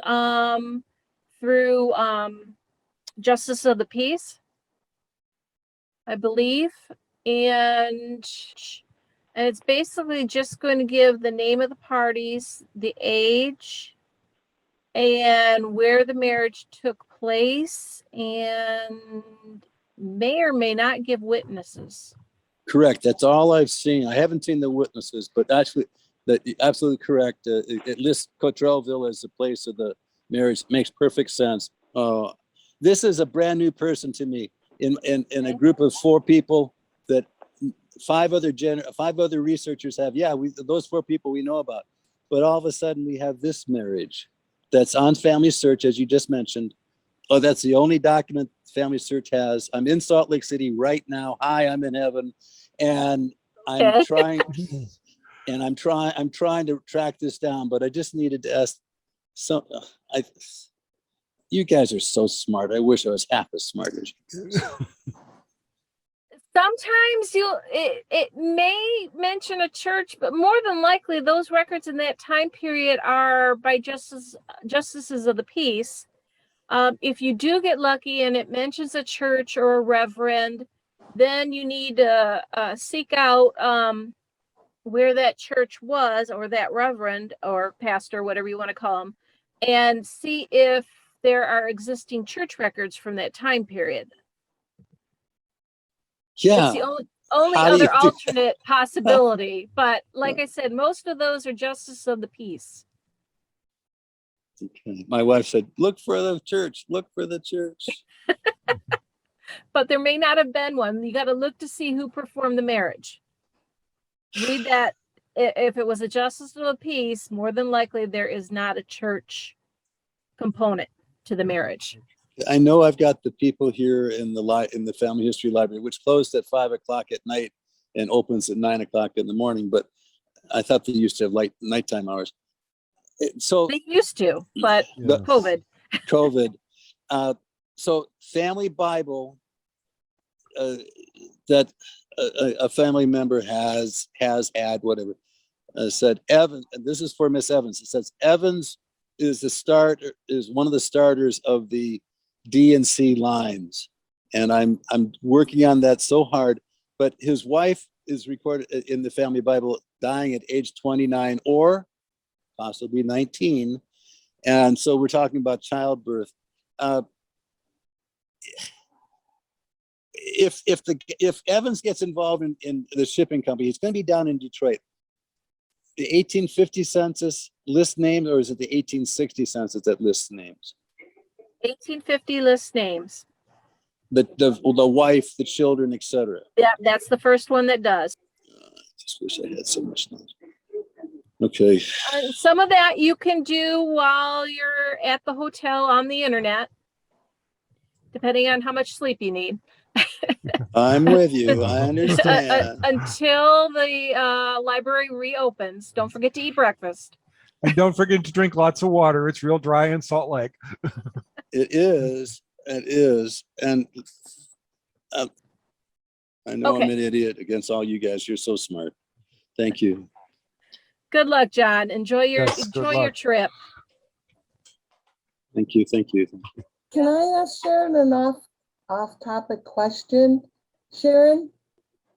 through Justice of the Peace, I believe, and it's basically just going to give the name of the parties, the age, and where the marriage took place, and may or may not give witnesses. Correct. That's all I've seen. I haven't seen the witnesses, but actually, absolutely correct. It lists Cottrellville as the place of the marriage. Makes perfect sense. This is a brand new person to me. In a group of 4 people that 5 other researchers have. Yeah, those 4 people we know about, but all of a sudden we have this marriage that's on Family Search, as you just mentioned. Oh, that's the only document Family Search has. I'm in Salt Lake City right now. Hi, I'm in heaven, and I'm trying. and I'm trying to track this down, but I just needed to ask some, you guys are so smart. I wish I was half as smart as you. Sometimes it may mention a church, but more than likely those records in that time period are by justices of the peace. If you do get lucky and it mentions a church or a reverend, then you need to seek out where that church was, or that reverend or pastor, whatever you want to call them, and see if there are existing church records from that time period. Yeah. It's the only other alternate possibility. But like I said, most of those are justice of the peace. Okay. My wife said, look for the church, look for the church. But there may not have been one. You got to look to see who performed the marriage. Read that. If it was a justice of the peace, more than likely there is not a church component to the marriage. I know I've got the people here in the family history library, which closed at 5 o'clock at night and opens at 9 o'clock in the morning, but I thought they used to have nighttime hours. So they used to, but COVID. So family Bible that a family member has had, whatever, said Evans, and this is for Miss Evans. It says Evans is one of the starters of the D and C lines, and I'm working on that so hard. But his wife is recorded in the family Bible dying at age 29 or possibly 19, and so we're talking about childbirth. If Evans gets involved in the shipping company, it's going to be down in Detroit. The 1850 census lists names, or is it the 1860 census that lists names? 1850 lists names. The wife, the children, etc. Yeah, that's the first one that does. I just wish I had so much knowledge. Okay. Some of that you can do while you're at the hotel on the internet, depending on how much sleep you need. I'm with you. I understand. Until the library reopens. Don't forget to eat breakfast. And don't forget to drink lots of water. It's real dry in Salt Lake. It is. And I know I'm an idiot against all you guys. You're so smart. Thank you. Good luck, John. Enjoy your trip. Thank you. Can I ask Sharon an off-topic question? Sharon,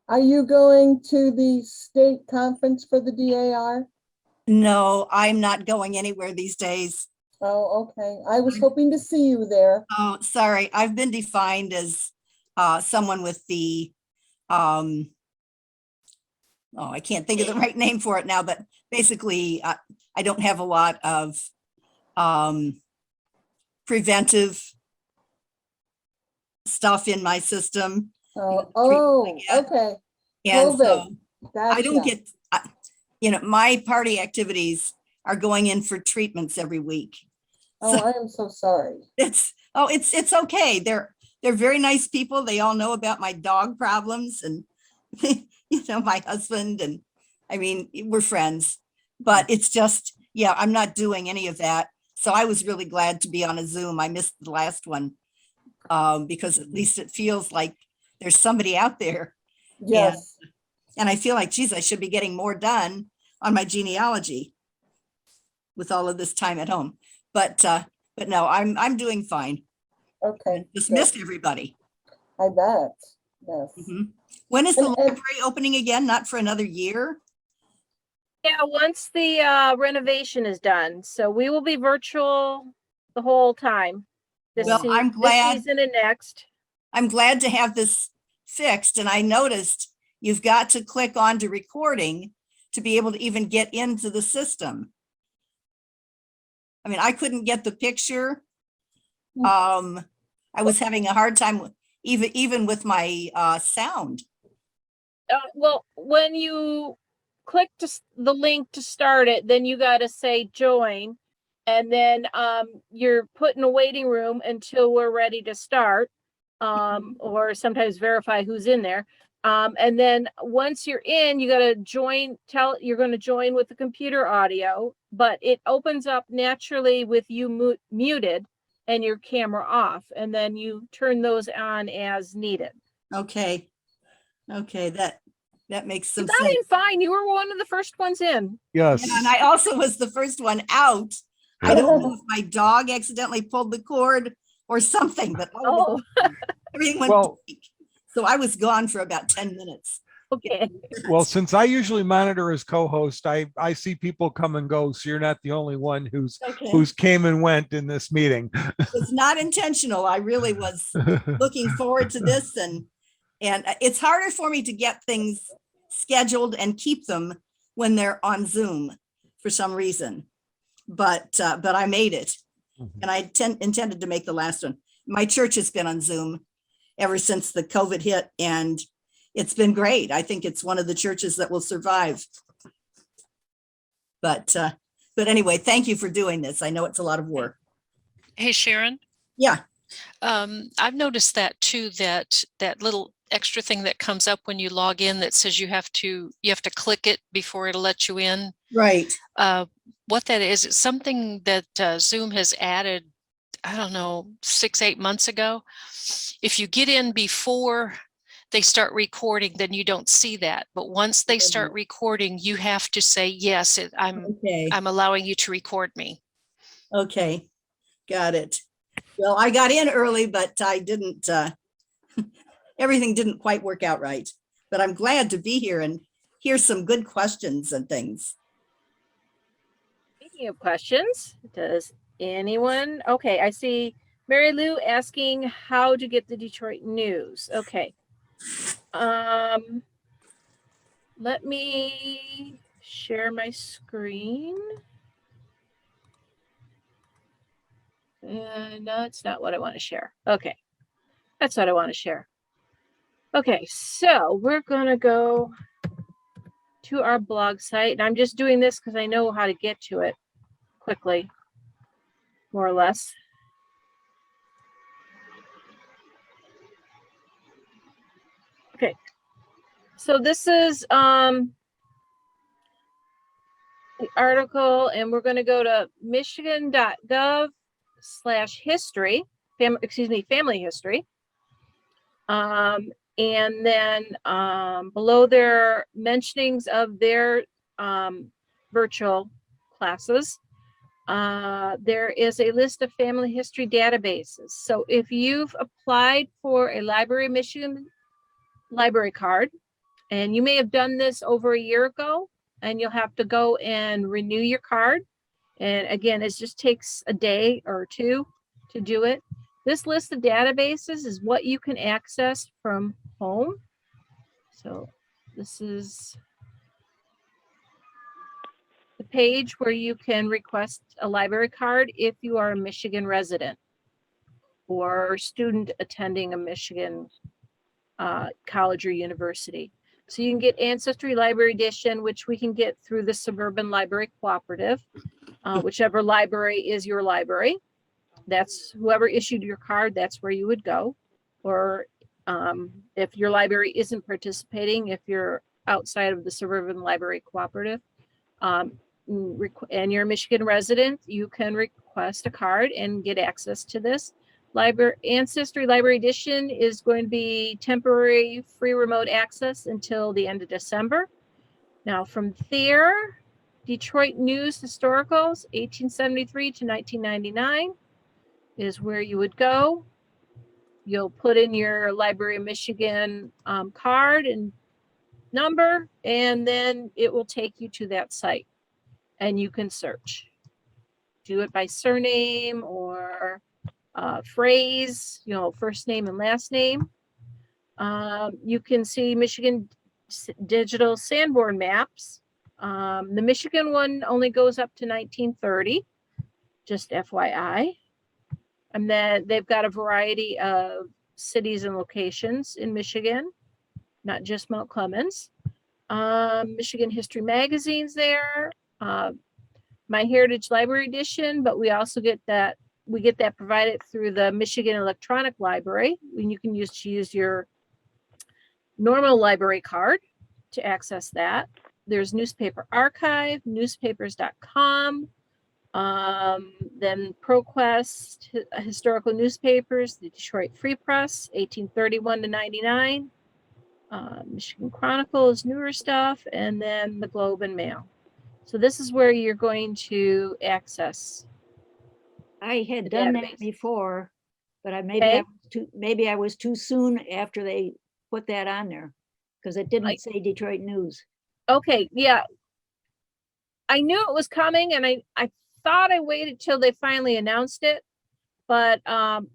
are you going to the state conference for the DAR? No, I'm not going anywhere these days. Oh, okay. I was hoping to see you there. Oh, sorry. I've been defined as someone with the, I can't think of the right name for it now, but basically I don't have a lot of preventive stuff in my system. Okay. And so Gotcha. I don't get, my party activities are going in for treatments every week. Oh, I am so sorry. It's okay. They're very nice people. They all know about my dog problems and my husband, and I mean, we're friends, but it's just, I'm not doing any of that. So I was really glad to be on a Zoom. I missed the last one because at least it feels like there's somebody out there. Yes. And I feel like, geez, I should be getting more done on my genealogy with all of this time at home. But no, I'm doing fine. Okay. Just missed everybody. I bet. Yes. Mm-hmm. When is the library opening again? Not for another year? Yeah, once the renovation is done. So we will be virtual the whole time. I'm glad. This season and next. I'm glad to have this fixed. And I noticed you've got to click on to recording to be able to even get into the system. I mean, I couldn't get the picture. I was having a hard time even with my sound. Well, when you click the link to start it, then you got to say join, and then you're put in a waiting room until we're ready to start, or sometimes verify who's in there. And then once you're in, you got to join, you're going to join with the computer audio, but it opens up naturally with you muted and your camera off. And then you turn those on as needed. Okay. Okay, that makes some You got sense. in fine. You were one of the first ones in. Yes. Yeah, and I also was the first one out. I don't know if my dog accidentally pulled the cord or something, but everything went Well, blank. So I was gone for about 10 minutes. Okay. Well, since I usually monitor as co-host, I see people come and go, so you're not the only one who's came and went in this meeting. It's not intentional. I really was looking forward to this, and it's harder for me to get things scheduled and keep them when they're on Zoom for some reason. But I made it, and I intended to make the last one. My church has been on Zoom ever since the COVID hit, and it's been great. I think it's one of the churches that will survive. But anyway, thank you for doing this. I know it's a lot of work. Hey, Sharon. Yeah. I've noticed that too, that little extra thing that comes up when you log in that says you have to click it before it'll let you in. Right. What that is, it's something that Zoom has added, I don't know, 6-8 months ago. If you get in before they start recording, then you don't see that. But once they start recording, you have to say, yes, I'm allowing you to record me. Okay, got it. Well, I got in early, but I didn't, everything didn't quite work out right. But I'm glad to be here and hear some good questions and things. Speaking of questions, does anyone, okay, I see Mary Lou asking how to get the Detroit news. Okay. Let me share my screen. No, it's not what I want to share. Okay. That's what I want to share. Okay, so we're going to go to our blog site. And I'm just doing this because I know how to get to it quickly, more or less. Okay, so this is the article, and we're going to go to michigan.gov/history, family history. And then below their mentionings of their virtual classes, there is a list of family history databases. So if you've applied for a Library of Michigan library card, and you may have done this over a year ago, and you'll have to go and renew your card. And again, it just takes a day or two to do it. This list of databases is what you can access from home. So this is the page where you can request a library card if you are a Michigan resident or student attending a Michigan college or university. So you can get Ancestry Library Edition, which we can get through the Suburban Library Cooperative, whichever library is your library. That's whoever issued your card, that's where you would go. Or if your library isn't participating, if you're outside of the Suburban Library Cooperative and you're a Michigan resident, you can request a card and get access to this. Ancestry Library Edition is going to be temporary free remote access until the end of December. Now from there, Detroit News Historicals, 1873 to 1999 is where you would go. You'll put in your Library of Michigan card and number, and then it will take you to that site and you can search. Do it by surname or phrase, first name and last name. You can see Michigan digital Sanborn maps. The Michigan one only goes up to 1930, just FYI. And then they've got a variety of cities and locations in Michigan, not just Mount Clemens. Michigan History Magazine's there. My Heritage Library Edition, but we also get that provided through the Michigan Electronic Library, when you can use your normal library card to access that. There's newspaper archive, newspapers.com, then ProQuest, historical newspapers, the Detroit Free Press, 1831 to 99, Michigan Chronicle is newer stuff, and then the Globe and Mail. So this is where you're going to access. I had the done database. that before, but Okay. maybe I was too soon after they put that on there because it didn't Like- say Detroit News. Okay, yeah. I knew it was coming, and I thought I waited till they finally announced it. But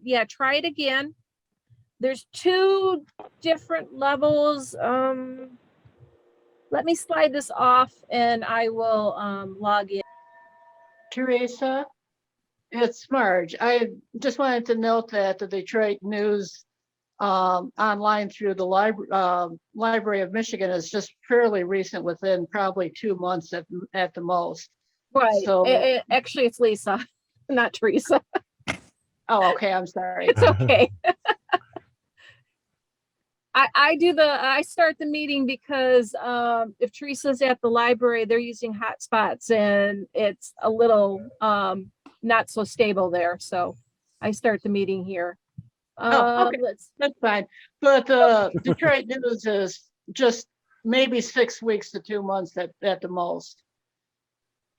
yeah, try it again. There's 2 different levels. Let me slide this off and I will log in. Teresa, it's Marge. I just wanted to note that the Detroit News online through the Library of Michigan is just fairly recent, within probably 2 months at the most. Right. So, Actually, it's Lisa, not Teresa. oh, okay, I'm sorry. It's okay. I start the meeting because if Teresa's at the library, they're using hotspots and it's a little not so stable there. So I start the meeting here. Oh, okay, that's fine. But Detroit News is just maybe 6 weeks to 2 months at the most.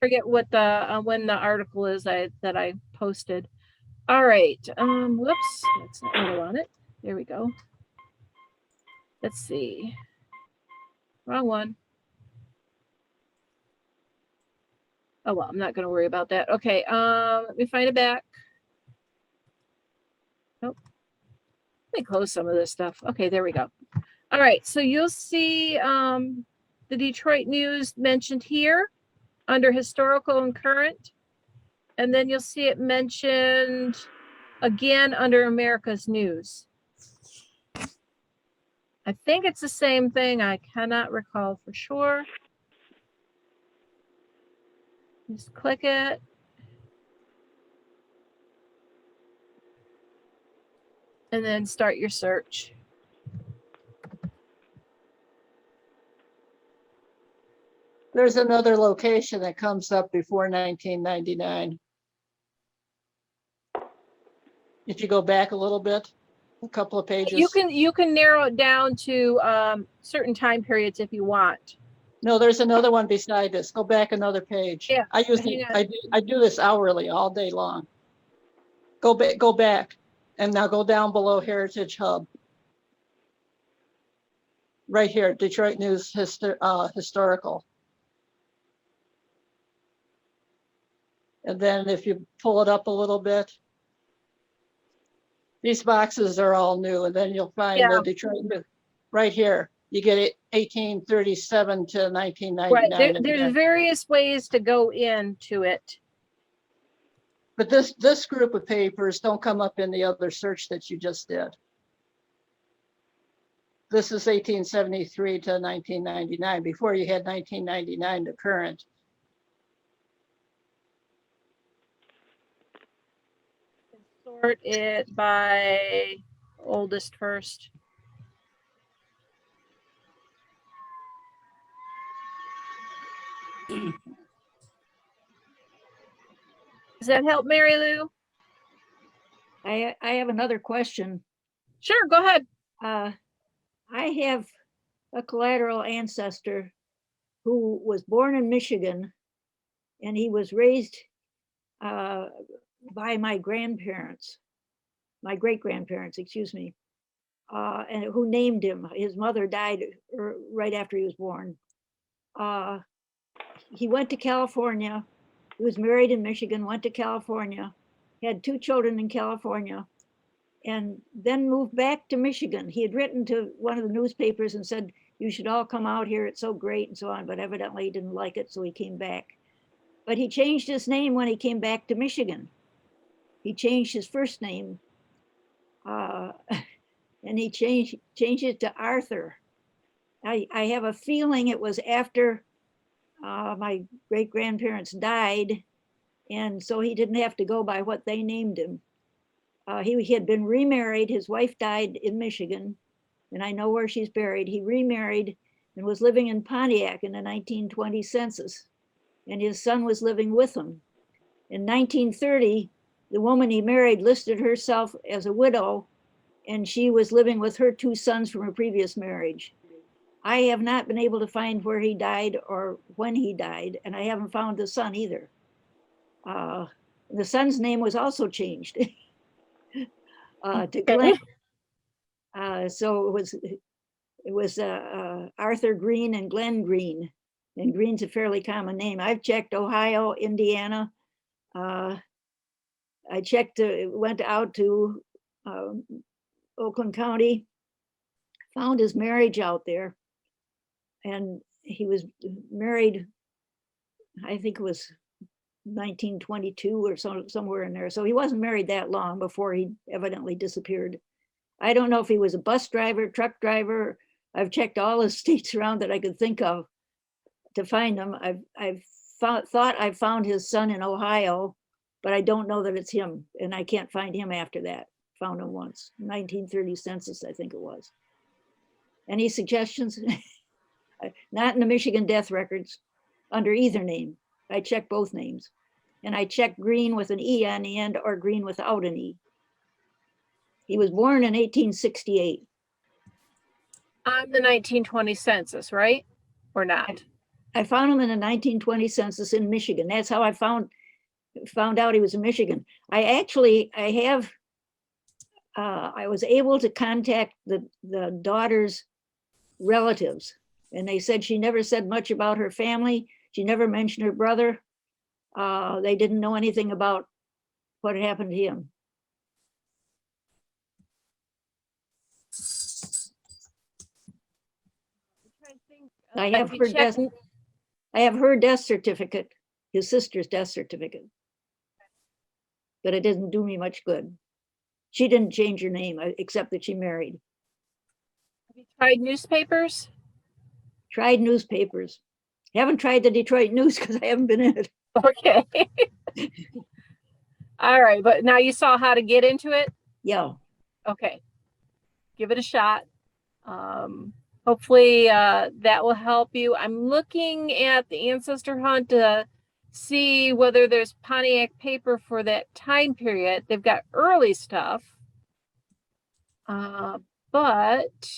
Forget what the when the article is that I posted. All right. Whoops, that's not what I wanted. There we go. Let's see. Wrong one. Oh well, I'm not going to worry about that. Okay. Let me find it back. Nope. Let me close some of this stuff. Okay, there we go. All right. So you'll see the Detroit News mentioned here under historical and current, and then you'll see it mentioned again under America's News. I think it's the same thing. I cannot recall for sure. Just click it. And then start your search. There's another location that comes up before 1999. If you go back a little bit, a couple of pages. You can narrow it down to certain time periods if you want. No, there's another one beside this. Go back another page. Yeah, I do this hourly all day long. Go back, and now go down below Heritage Hub. Right here, Detroit News Historical. And then if you pull it up a little bit, these boxes are all new, and then you'll find the Detroit News right here. You get it 1837 to 1999. Right. There's various ways to go into it. But this group of papers don't come up in the other search that you just did. This is 1873 to 1999, before you had 1999 to current. Sort it by oldest first. Does that help, Mary Lou? I have another question. Sure, go ahead. I have a collateral ancestor who was born in Michigan, and he was raised by my grandparents, my great-grandparents, excuse me, and who named him. His mother died right after he was born. He went to California. He was married in Michigan, went to California, had 2 children in California, and then moved back to Michigan. He had written to one of the newspapers and said, "You should all come out here, it's so great," and so on, but evidently he didn't like it, so he came back. But he changed his name when he came back to Michigan. He changed his first name, and he changed it to Arthur. I have a feeling it was after my great-grandparents died, and so he didn't have to go by what they named him. He had been remarried. His wife died in Michigan, and I know where she's buried. He remarried and was living in Pontiac in the 1920 census, and his son was living with him. In 1930, the woman he married listed herself as a widow, and she was living with her 2 sons from a previous marriage. I have not been able to find where he died or when he died, and I haven't found the son either. The son's name was also changed to Glenn. So it was Arthur Green and Glenn Green, and Green's a fairly common name. I've checked Ohio, Indiana. I checked, went out to Oakland County, found his marriage out there, and he was married, I think it was 1922 or somewhere in there. So he wasn't married that long before he evidently disappeared. I don't know if he was a bus driver, truck driver. I've checked all the states around that I could think of to find him. I've thought I found his son in Ohio, but I don't know that it's him, and I can't find him after that. Found him once, 1930 census, I think it was. Any suggestions? Not in the Michigan death records under either name. I checked both names, and I checked Green with an E on the end or Green without an E. He was born in 1868. On the 1920 census, right? Or not? I found him in the 1920 census in Michigan. That's how I found out he was in Michigan. I was able to contact the daughter's relatives, and they said she never said much about her family. She never mentioned her brother. They didn't know anything about what had happened to him. I have her death certificate, his sister's death certificate, but it didn't do me much good. She didn't change her name except that she married. Have you tried newspapers? Tried newspapers. Haven't tried the Detroit News because I haven't been in it. Okay. All right, but now you saw how to get into it? Yeah. Okay. Give it a shot. Hopefully that will help you. I'm looking at the ancestor hunt to see whether there's Pontiac paper for that time period. They've got early stuff, but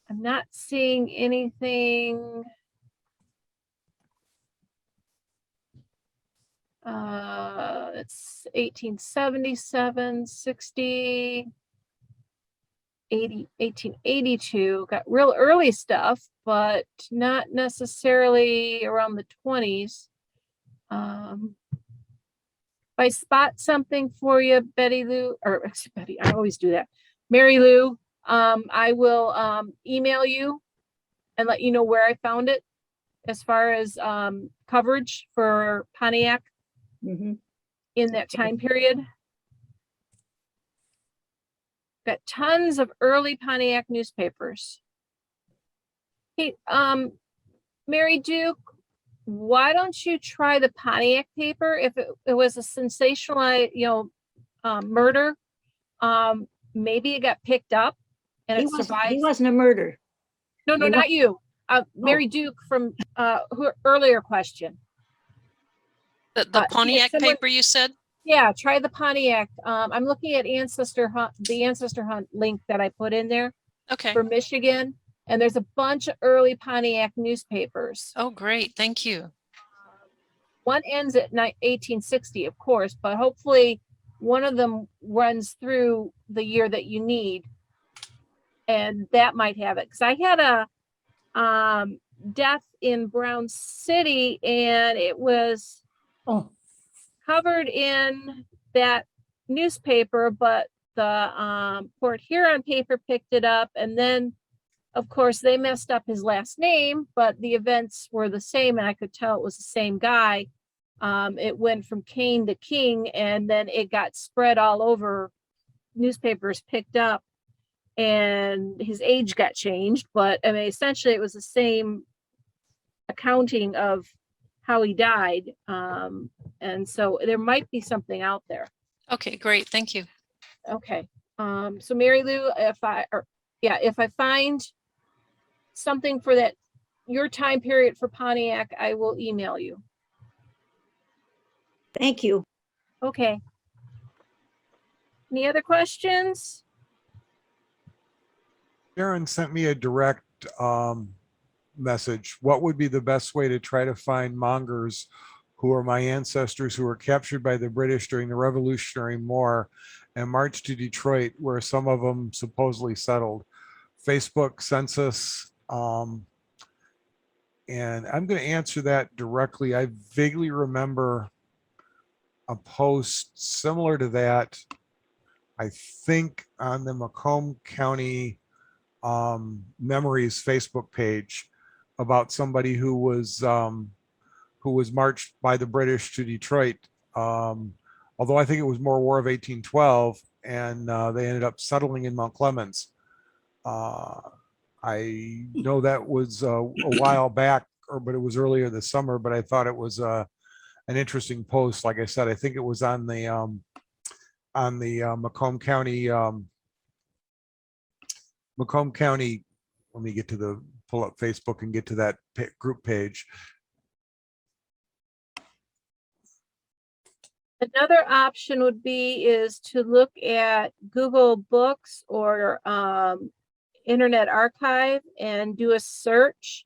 I'm not seeing anything. It's 1877, 60, 80, 1882. Got real early stuff, but not necessarily around the 20s. If I spot something for you, Betty Lou, or Betty, I always do that. Mary Lou, I will email you and let you know where I found it as far as coverage for Pontiac in that time period. Got tons of early Pontiac newspapers. Hey, Mary Duke, why don't you try the Pontiac paper? If it was a sensational, murder, maybe it got picked up and it survived. He wasn't a murder. No, not you. Mary Duke from her earlier question. The Pontiac paper you said? Yeah, try the Pontiac. I'm looking at the Ancestor Hunt link that I put in there. Okay. For Michigan, and there's a bunch of early Pontiac newspapers. Oh, great. Thank you. One ends at 1860, of course, but hopefully one of them runs through the year that you need, and that might have it. Because I had a death in Brown City, and it was covered in that newspaper, but the Port Huron paper picked it up, and then of course they messed up his last name, but the events were the same, and I could tell it was the same guy. It went from Kane to King, and then it got spread all over. Newspapers picked up, and his age got changed, but I mean essentially it was the same accounting of how he died, and so there might be something out there. Okay, great. Thank you. Okay. So Mary Lou, yeah, if I find something for that, your time period for Pontiac, I will email you. Thank you. Okay. Any other questions? Sharon sent me a direct message. What would be the best way to try to find mongers who are my ancestors who were captured by the British during the Revolutionary War and marched to Detroit, where some of them supposedly settled? Facebook, census, and I'm going to answer that directly. I vaguely remember a post similar to that, I think on the Macomb County Memories Facebook page, about somebody who was marched by the British to Detroit. Although I think it was more War of 1812, and they ended up settling in Mount Clemens. I know that was a while back, but it was earlier this summer. But I thought it was an interesting post. Like I said, I think it was on the Macomb County. Macomb County. Let me pull up Facebook and get to that group page. Another option would be is to look at Google Books or Internet Archive and do a search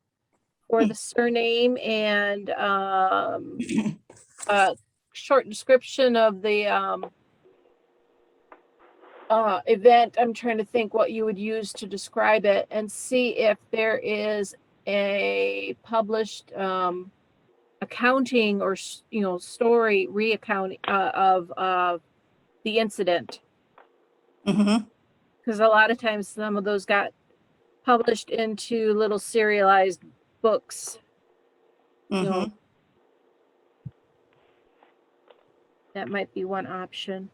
for the surname and a short description of the event. I'm trying to think what you would use to describe it, and see if there is a published accounting or story reaccounting of the incident. Because a lot of times some of those got published into little serialized books. That might be one option.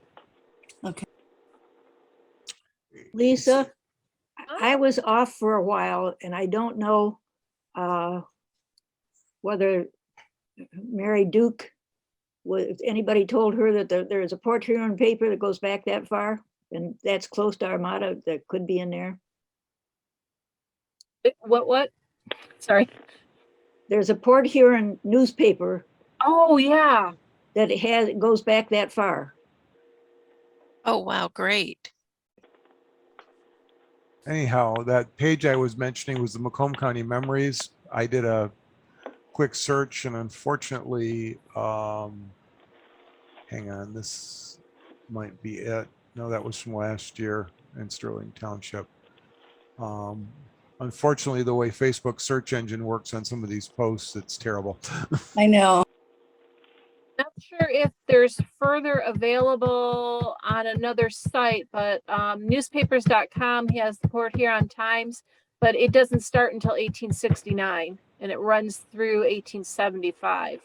Okay. Lisa, I was off for a while and I don't know whether Mary Duke, anybody told her that there is a Port Huron paper that goes back that far, and that's close to Armada, that could be in there. What? Sorry. There's a Port Huron newspaper. Oh yeah. That it goes back that far. Oh, wow, great. Anyhow, that page I was mentioning was the Macomb County Memories. I did a quick search, and unfortunately, hang on, this might be it. No, that was from last year in Sterling Township. Unfortunately, the way Facebook search engine works on some of these posts, it's terrible. I know. Not sure if there's further available on another site, but newspapers.com has the Port Huron Times, but it doesn't start until 1869 and it runs through 1875.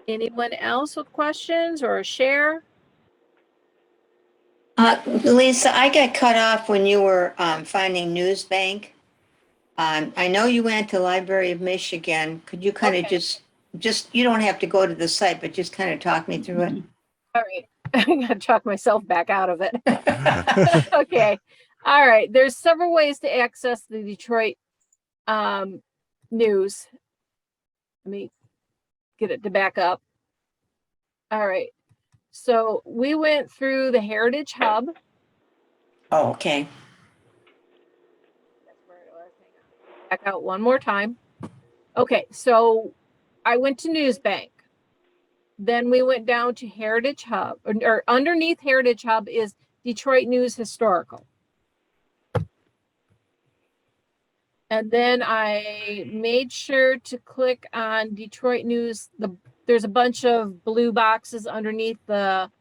Anyone else with questions or a share? Lisa, I got cut off when you were finding Newsbank. I know you went to Library of Michigan. Could you kind of just, you don't have to go to the site, but just kind of talk me through it? All right. I got to talk myself back out of it. Okay. All right. There's several ways to access the Detroit news. Let me get it to back up. All right. So we went through the Heritage Hub. Oh, okay. Back out one more time. Okay, so I went to Newsbank. Then we went down to Heritage Hub, or underneath Heritage Hub is Detroit News Historical. And then I made sure to click on Detroit News. There's a bunch of blue boxes underneath the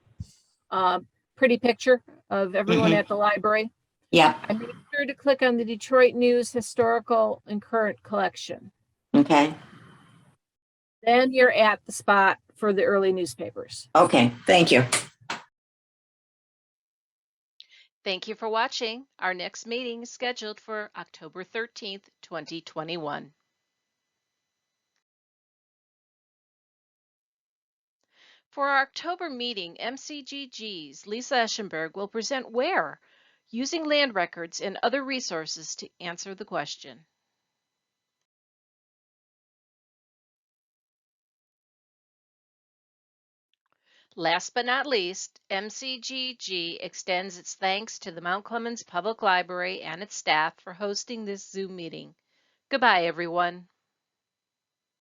pretty picture of everyone at the library. Yeah. I made sure to click on the Detroit News Historical and Current Collection. Okay. Then you're at the spot for the early newspapers. Okay, thank you. Thank you for watching. Our next meeting is scheduled for October 13th, 2021. For our October meeting, MCGG's Lisa Eschenberg will present Where? using land records and other resources to answer the question. Last but not least, MCGG extends its thanks to the Mount Clemens Public Library and its staff for hosting this Zoom meeting. Goodbye, everyone.